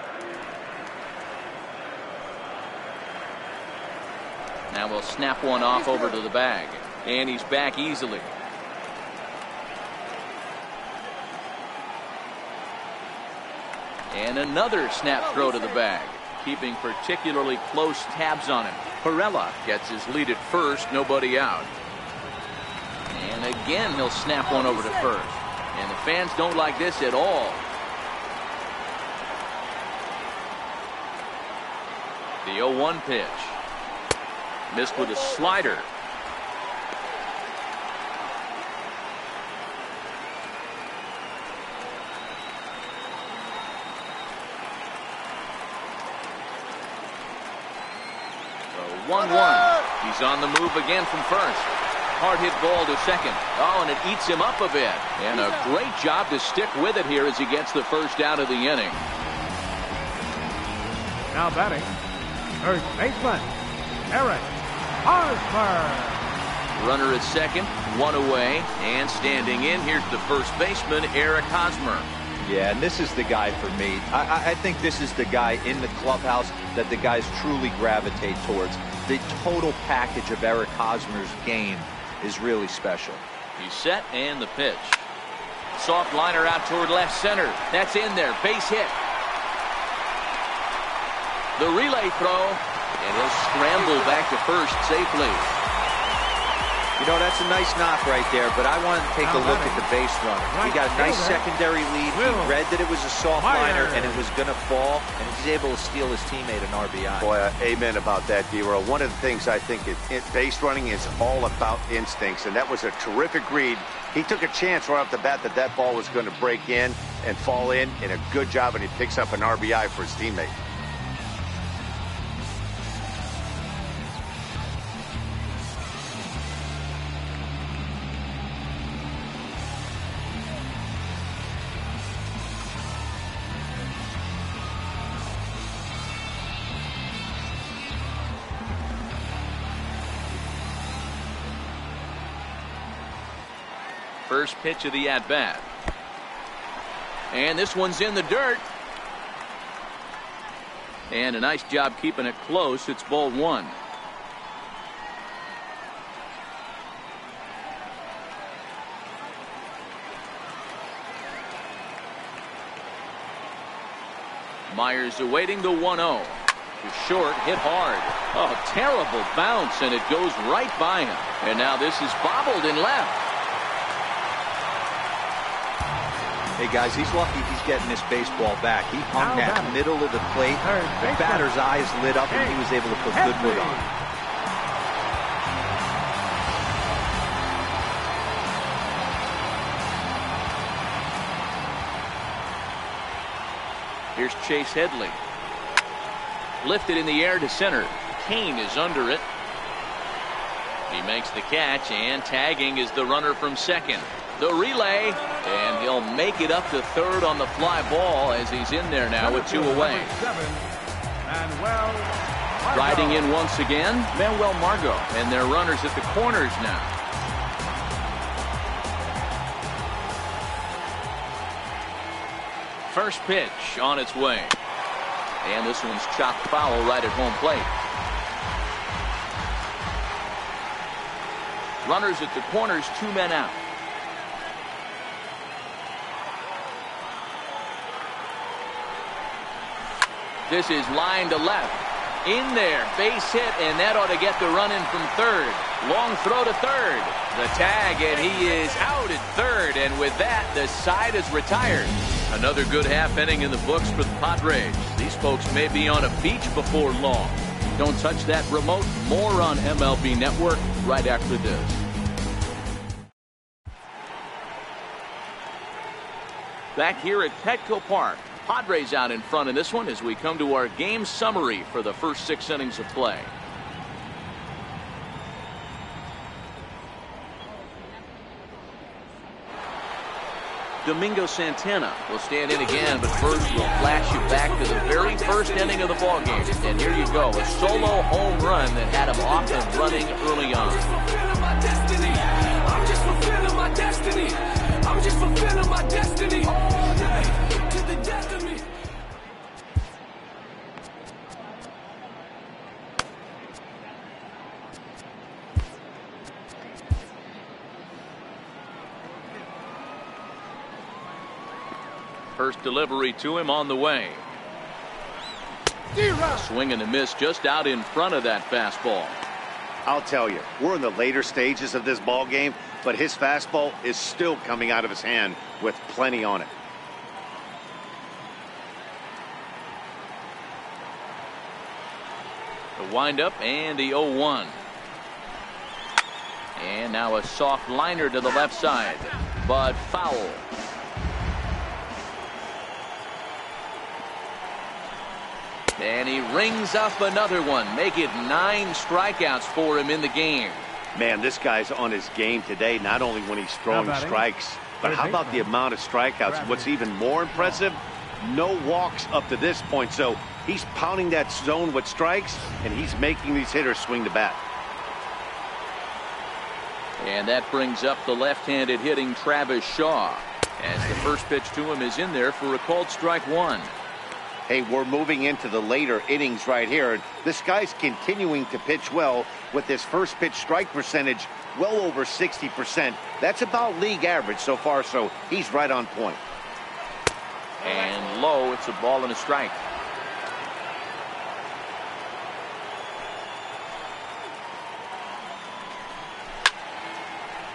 Now we'll snap one off over to the bag. And he's back easily. And another snap throw to the bag. Keeping particularly close tabs on him. Pirela gets his lead at first. Nobody out. And again, he'll snap one over to first. And the fans don't like this at all. The 0-1 pitch. Missed with a slider. So 1-1. He's on the move again from first. Hard hit ball to second. Oh, and it eats him up a bit. And a great job to stick with it here as he gets the first out of the inning. Now batting, first baseman, Eric Hosmer. Runner at second, 1 away, and standing in, here's the first baseman, Eric Hosmer. Yeah, and this is the guy for me. I think this is the guy in the clubhouse that the guys truly gravitate towards. The total package of Eric Hosmer's game is really special. He's set, and the pitch. Soft liner out toward left center. That's in there. Base hit. The relay throw, and he'll scramble back to first safely. You know, that's a nice knock right there, but I wanted to take a look at the base runner. He got a nice secondary lead. He read that it was a soft liner and it was going to fall, and he's able to steal his teammate an RBI. Boy, amen about that, D-Roll. One of the things I think base running is all about instincts, and that was a terrific read. He took a chance right off the bat that that ball was going to break in and fall in, and a good job, and he picks up an RBI for his teammate. First pitch of the at-bat. And this one's in the dirt. And a nice job keeping it close. It's ball 1. Myers awaiting the 1-0. Short, hit hard. Oh, terrible bounce, and it goes right by him. And now this is bobbled in left. Hey guys, he's lucky he's getting this baseball back. He hung that middle of the plate. The batter's eyes lit up and he was able to put good wood on it. Here's Chase Headley. Lifted in the air to center. Kane is under it. He makes the catch, and tagging is the runner from second. The relay, and he'll make it up to third on the fly ball as he's in there now with 2 away. Riding in once again, Manuel Margot, and their runners at the corners now. First pitch on its way. And this one's chopped foul right at home plate. Runners at the corners, 2 men out. This is line to left. In there, base hit, and that ought to get the run in from third. Long throw to third. The tag, and he is out at third, and with that, the side is retired. Another good half inning in the books for the Padres. These folks may be on a beach before long. Don't touch that remote. More on MLB Network right after this. Back here at Petco Park. Padres out in front in this one as we come to our game summary for the first 6 innings of play. Domingo Santana will stand in again, but first we'll flash you back to the very first inning of the ballgame. And here you go, a solo home run that had him off and running early on. I'm just fulfilling my destiny. I'm just fulfilling my destiny all day to the death of me. First delivery to him on the way. Swing and a miss just out in front of that fastball. I'll tell you, we're in the later stages of this ball game, but his fastball is still coming out of his hand with plenty on it. The windup and the 0-1. And now a soft liner to the left side, but foul. And he rings up another one. Make it 9 strikeouts for him in the game. Man, this guy's on his game today, not only when he's throwing strikes, but how about the amount of strikeouts? What's even more impressive, no walks up to this point. So he's pounding that zone with strikes, and he's making these hitters swing the bat. And that brings up the left-handed hitting Travis Shaw, as the first pitch to him is in there for a called strike 1. Hey, we're moving into the later innings right here. This guy's continuing to pitch well with his first pitch strike percentage well over 60%. That's about league average so far, so he's right on point. And low, it's a ball and a strike.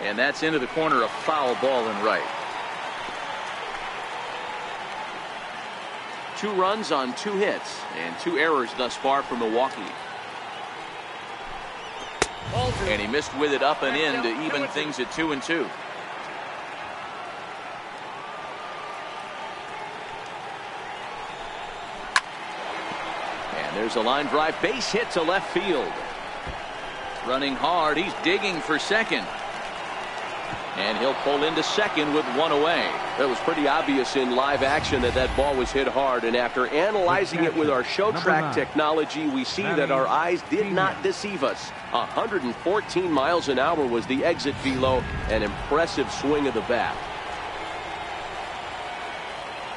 And that's into the corner, a foul ball and right. 2 runs on 2 hits and 2 errors thus far for Milwaukee. And he missed with it up and in to even things at 2-2. And there's a line drive, base hit to left field. Running hard, he's digging for second. And he'll pull into second with 1 away. That was pretty obvious in live action that ball was hit hard. And after analyzing it with our show track technology, we see that our eyes did not deceive us. 114 miles an hour was the exit velo. An impressive swing of the bat.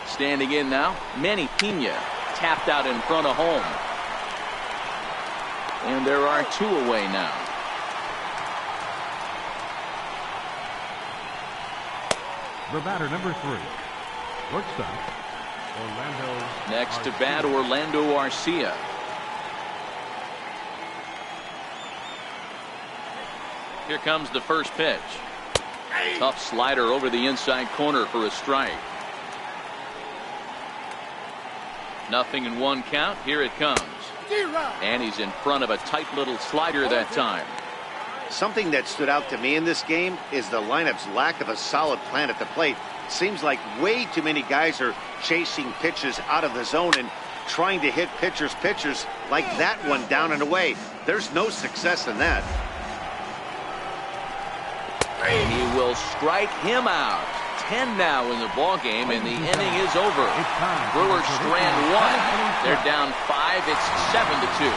Standing in now, Manny Pena tapped out in front of home. And there are 2 away now. The batter, number 3, shortstop, Orlando. Next to bat, Orlando Arcia. Here comes the first pitch. Tough slider over the inside corner for a strike. 0-1 count. Here it comes. And he's in front of a tight little slider that time. Something that stood out to me in this game is the lineup's lack of a solid plan at the plate. Seems like way too many guys are chasing pitches out of the zone and trying to hit pitchers like that one down and away. There's no success in that. And he will strike him out. 10 now in the ball game, and the inning is over. Brewers strand one. They're down 5. It's 7-2.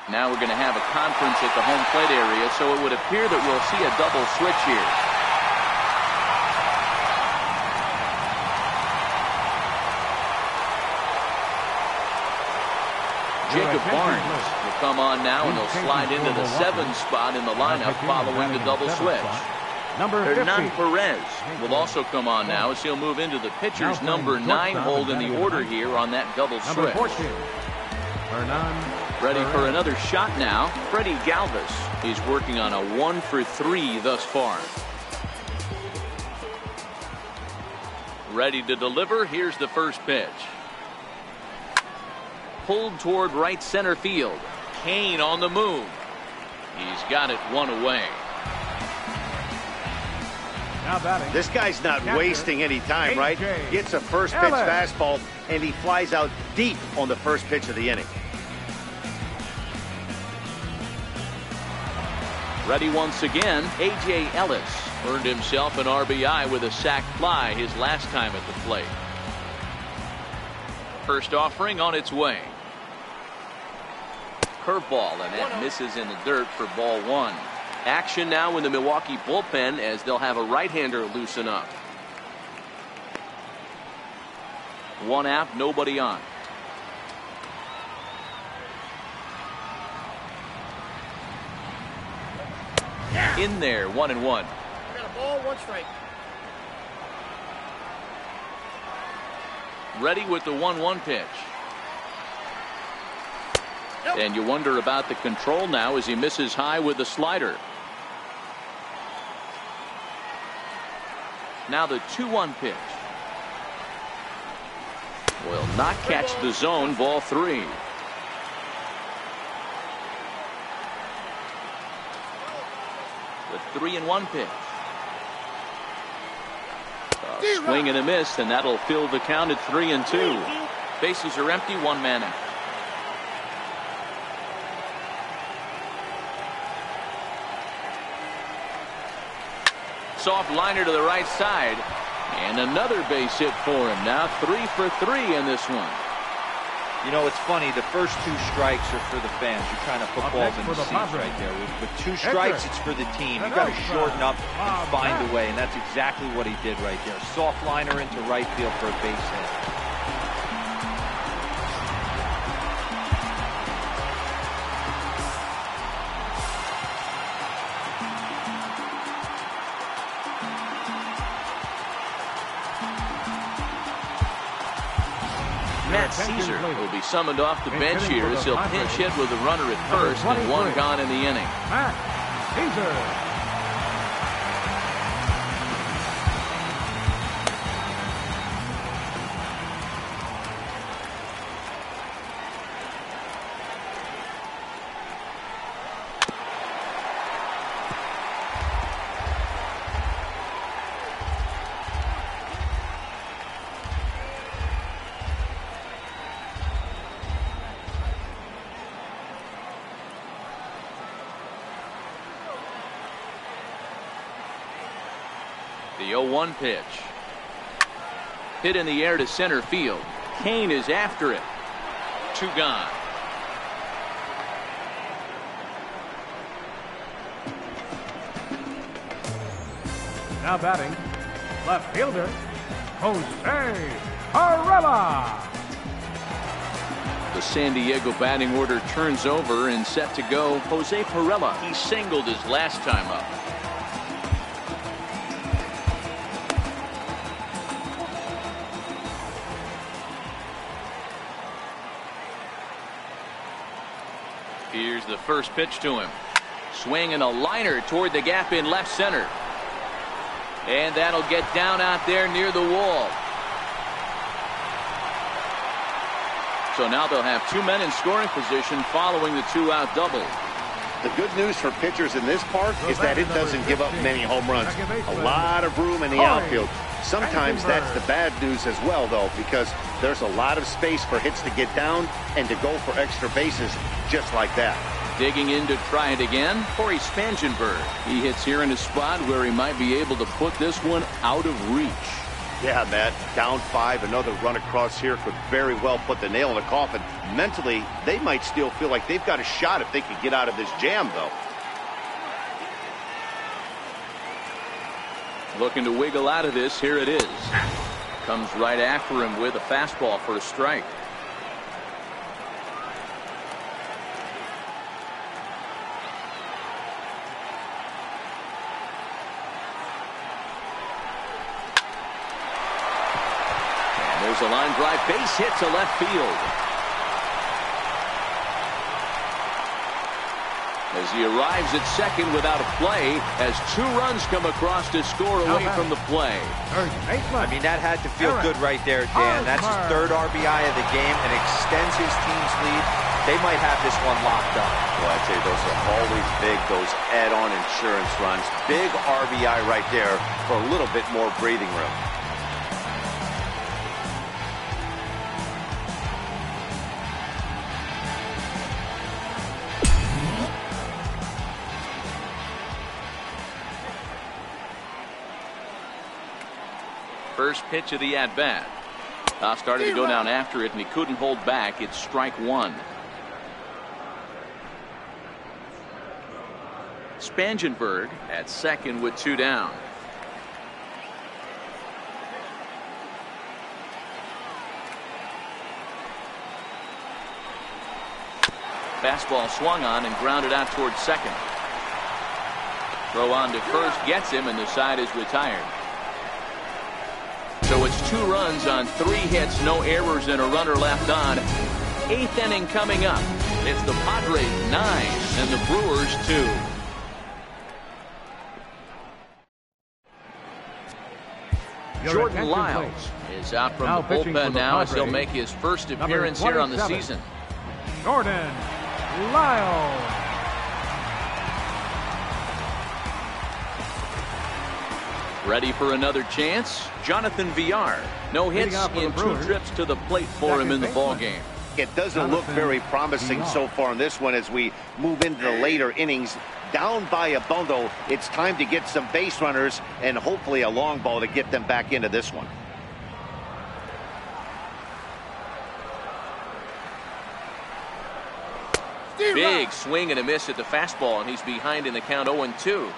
Now we're going to have a conference at the home plate area, so it would appear that we'll see a double switch here. Jacob Barnes will come on now, and he'll slide into the 7 spot in the lineup following the double switch. Hernan Perez will also come on now as he'll move into the pitcher's number 9 hold in the order here on that double switch. Ready for another shot now, Freddie Galvis. He's working on a 1-for-3 thus far. Ready to deliver. Here's the first pitch. Pulled toward right center field. Kane on the move. He's got it one away. This guy's not wasting any time, right? Gets a first pitch fastball, and he flies out deep on the first pitch of the inning. Ready once again, A.J. Ellis earned himself an RBI with a sac fly his last time at the plate. First offering on its way. Curveball, and that misses in the dirt for ball 1. Action now in the Milwaukee bullpen as they'll have a right-hander loosen up. 1 out, nobody on. In there, 1-1. Got a ball, 1 strike. Ready with the 1-1 pitch. Yep. And you wonder about the control now as he misses high with the slider. Now the 2-1 pitch. Will not catch the zone, ball 3. The 3-1 pitch. A swing and a miss, and that'll fill the count at 3-2. Bases are empty, 1 man out. Soft liner to the right side, and another base hit for him. Now 3 for 3 in this one. You know, it's funny, the first 2 strikes are for the fans. You're trying to put balls in the seats right there. With 2 strikes, it's for the team. You've got to shorten up and find a way, and that's exactly what he did right there. Soft liner into right field for a base hit. Caesar will be summoned off the bench here as he'll pinch hit with a runner at first and 1 gone in the inning. Caesar. The 0-1 pitch. Hit in the air to center field. Kane is after it. 2 gone. Now batting, left fielder, Jose Arella. The San Diego batting order turns over and set to go. Jose Pirela. He singled his last time up. Here's the first pitch to him. Swing and a liner toward the gap in left center. And that'll get down out there near the wall. So now they'll have 2 men in scoring position following the 2-out double. The good news for pitchers in this park is that it doesn't give up many home runs. A lot of room in the outfield. Sometimes that's the bad news as well, though, because there's a lot of space for hits to get down and to go for extra bases just like that. Digging in to try it again, Corey Spangenberg. He hits here in a spot where he might be able to put this one out of reach. Yeah, Matt, down 5, another run across here could very well put the nail in the coffin. Mentally, they might still feel like they've got a shot if they could get out of this jam, though. Looking to wiggle out of this, here it is. Comes right after him with a fastball for a strike. There's a line drive base hit to left field. As he arrives at second without a play, as 2 runs come across to score away from the play. I mean, that had to feel good right there, Dan. That's his 3rd RBI of the game and extends his team's lead. They might have this one locked up. Well, I'd say those are always big, those add-on insurance runs. Big RBI right there for a little bit more breathing room. First pitch of the at-bat. Started to go down after it, and he couldn't hold back. It's strike 1. Spangenberg at second with 2 down. Fastball swung on and grounded out towards second. Throw on to first gets him, and the side is retired. So it's 2 runs on 3 hits, no errors, and a runner left on. 8th inning coming up. It's the Padres 9 and the Brewers 2. Jordan Lyles is out from the bullpen now as he'll make his first appearance here on the season. Jordan Lyles. Ready for another chance? Jonathan Villar. No hits in 2 trips to the plate for him in the ballgame. It doesn't look very promising so far in this one as we move into the later innings. Down by a bundle, it's time to get some base runners and hopefully a long ball to get them back into this one. Big swing and a miss at the fastball, and he's behind in the count 0-2.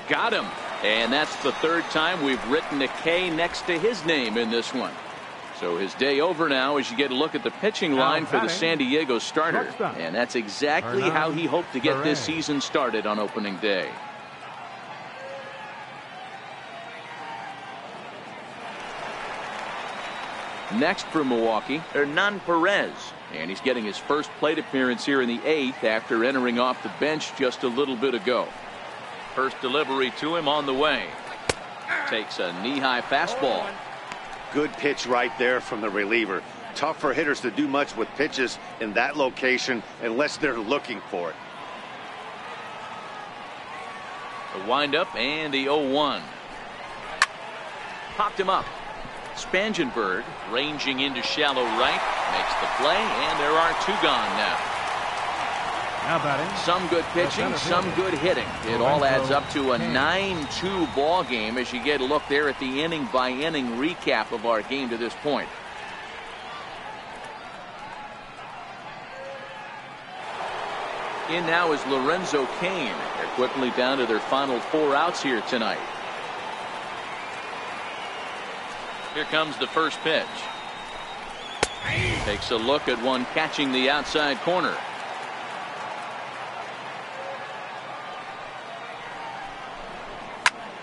Got him. And that's the 3rd time we've written a K next to his name in this one. So his day over now as you get a look at the pitching line for the San Diego starter. And that's exactly how he hoped to get this season started on opening day. Next for Milwaukee, Hernan Perez. And he's getting his first plate appearance here in the 8th after entering off the bench just a little bit ago. First delivery to him on the way. Takes a knee-high fastball. Good pitch right there from the reliever. Tough for hitters to do much with pitches in that location unless they're looking for it. The windup and the 0-1. Popped him up. Spangenberg ranging into shallow right. Makes the play, and there are 2 gone now. Some good pitching, some good hitting. It all adds up to a 9-2 ball game as you get a look there at the inning-by-inning recap of our game to this point. In now is Lorenzo Cain. They're quickly down to their final 4 outs here tonight. Here comes the first pitch. Takes a look at one catching the outside corner.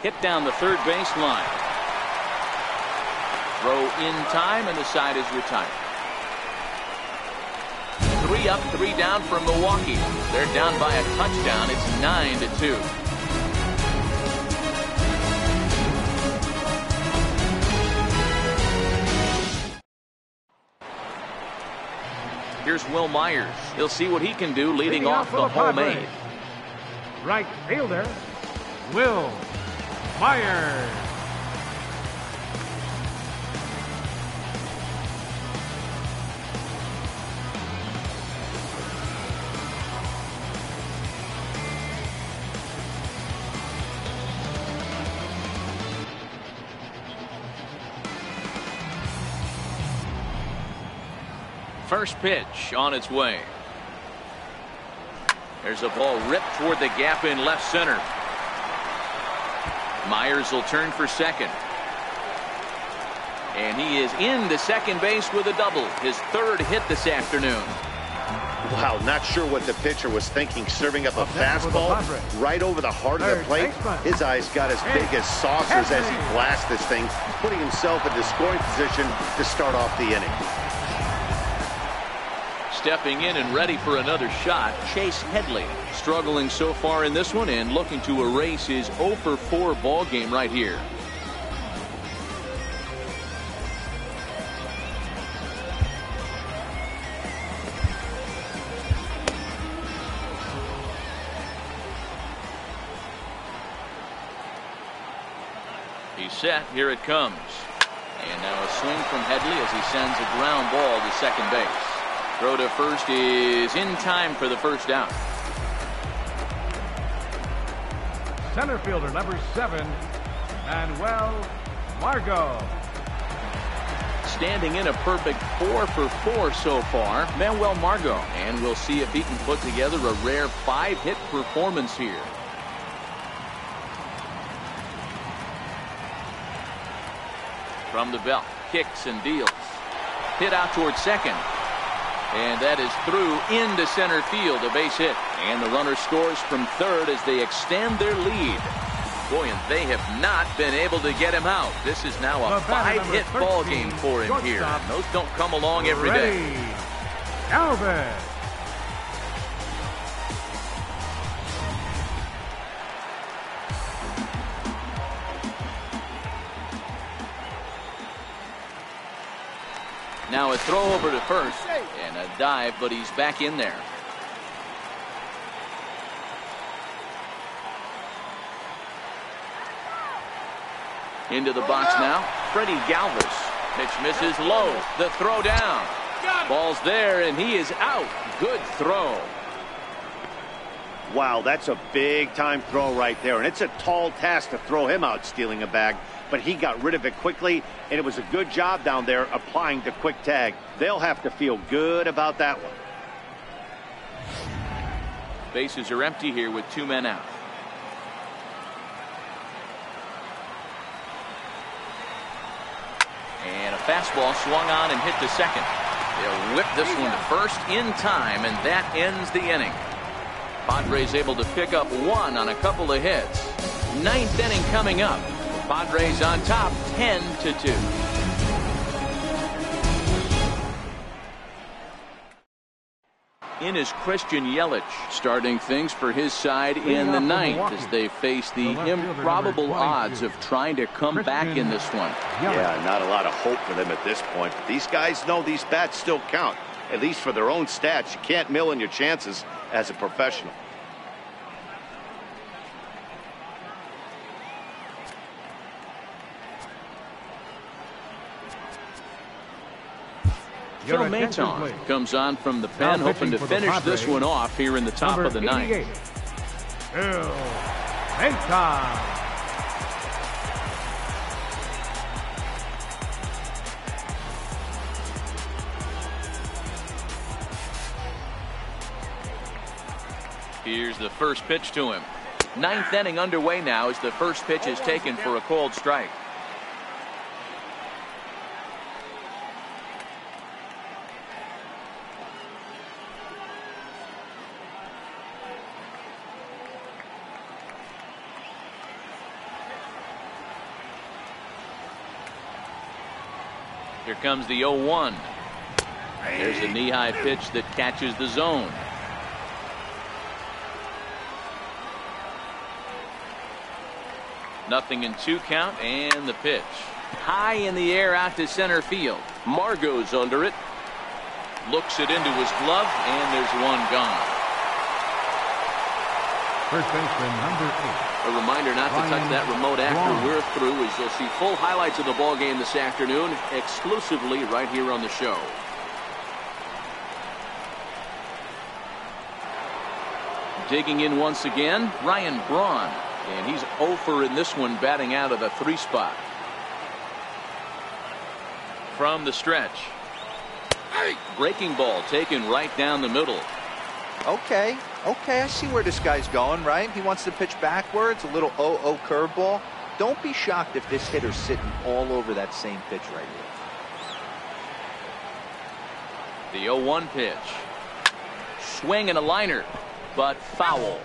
Hit down the third base line. Throw in time, and the side is retired. 3 up, 3 down for Milwaukee. They're down by a touchdown. It's 9-2. Here's Will Myers. He'll see what he can do leading off the homemade. Right fielder, Will Myers. First pitch on its way. There's a ball ripped toward the gap in left center. Myers will turn for second. And he is into second base with a double. His 3rd hit this afternoon. Wow, not sure what the pitcher was thinking, serving up a fastball right over the heart of the plate. His eyes got as big as saucers as he blasts this thing, putting himself into scoring position to start off the inning. Stepping in and ready for another shot, Chase Headley. Struggling so far in this one and looking to erase his 0-for-4 ball game right here. He's set. Here it comes. And now a swing from Headley as he sends a ground ball to second base. Throw to first is in time for the first down. Center fielder number 7, Manuel Margot. Standing in a perfect 4-for-4 so far, Manuel Margot. And we'll see if he can put together a rare 5-hit performance here. From the belt, kicks and deals. Hit out towards second. And that is through into center field, a base hit. And the runner scores from third as they extend their lead. Boy, and they have not been able to get him out. This is now a 5-hit ball game for him here. And those don't come along every day. Alvin. Now a throw over to first and a dive, but he's back in there. Into the box now, Freddie Galvis. Pitch misses low. The throw down. Ball's there, and he is out. Good throw. Wow, that's a big-time throw right there, and it's a tall task to throw him out stealing a bag, but he got rid of it quickly, and it was a good job down there applying the quick tag. They'll have to feel good about that one. Bases are empty here with 2 men out. And a fastball swung on and hit to second. They'll whip this one to first in time, and that ends the inning. Padres able to pick up 1 on a couple of hits. 9th inning coming up. The Padres on top 10-2. In is Christian Yelich, starting things for his side in the 9th as they face the improbable odds of trying to come back in this one. Yeah, not a lot of hope for them at this point. But these guys know these bats still count, at least for their own stats. You can't mill in your chances as a professional. Phil Maton comes on from the pen, hoping to finish this one off here in the top of the 9th. Phil Maton. Here's the first pitch to him. 9th inning underway now as the first pitch is taken for a called strike. Here comes the 0-1. There's a knee-high pitch that catches the zone. Nothing in 2 count, and the pitch. High in the air out to center field. Margot's under it. Looks it into his glove, and there's one gone. First baseman, number 8. A reminder not to touch that remote after we're through, as you'll see full highlights of the ball game this afternoon exclusively right here on the show. Digging in once again, Ryan Braun, and he's 0 for in this one, batting out of the 3 spot. From the stretch, breaking ball taken right down the middle. Okay, I see where this guy's going, right? He wants to pitch backwards, a little 0-0 curveball. Don't be shocked if this hitter's sitting all over that same pitch right here. The 0-1 pitch. Swing and a liner, but foul.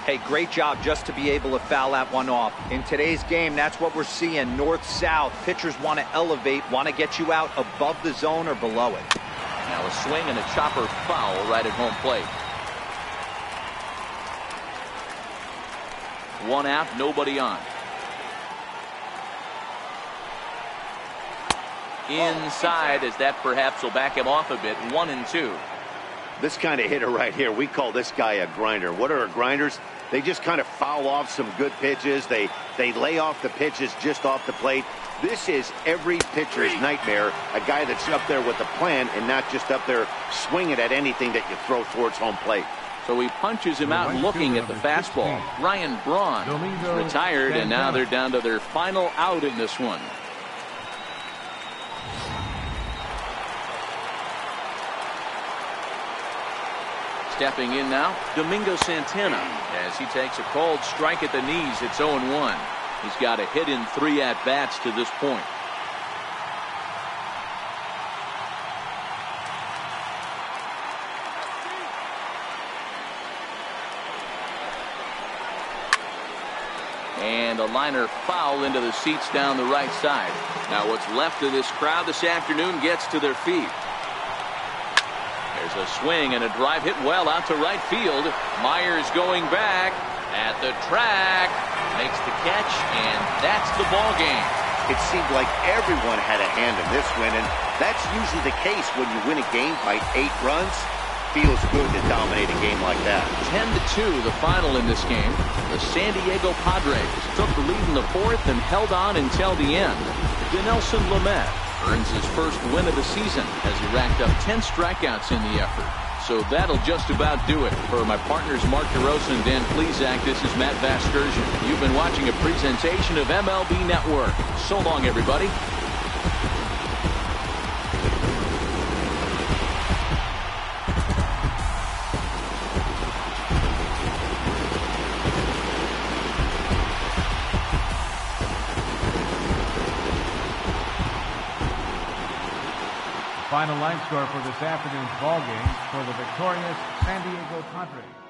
Hey, great job just to be able to foul that one off. In today's game, that's what we're seeing. North-south. Pitchers want to elevate, want to get you out above the zone or below it. Now a swing and a chopper foul right at home plate. 1 out, nobody on. Inside, as that perhaps will back him off a bit. 1-2. This kind of hitter right here, we call this guy a grinder. What are grinders? They just kind of foul off some good pitches. They lay off the pitches just off the plate. This is every pitcher's nightmare, a guy that's up there with a plan and not just up there swinging at anything that you throw towards home plate. So he punches him out looking at the fastball. Ryan Braun retired, and now they're down to their final out in this one. Stepping in now, Domingo Santana, as he takes a cold strike at the knees. It's 0-1. He's got a hit in 3 at-bats to this point. And a liner foul into the seats down the right side. Now what's left of this crowd this afternoon gets to their feet. There's a swing and a drive hit well out to right field. Myers going back at the track, makes the catch, and that's the ball game. It seemed like everyone had a hand in this win, and that's usually the case when you win a game by 8 runs. Feels good to dominate a game like that. 10-2 the final in this game. The San Diego Padres took the lead in the 4th and held on until the end. Dinelson Lamet earns his first win of the season as he racked up 10 strikeouts in the effort. So that'll just about do it. For my partners Mark DeRosa and Dan Plesac, this is Matt Vasgersian. You've been watching a presentation of MLB Network. So long, everybody. Final line score for this afternoon's ball game for the victorious San Diego Padres.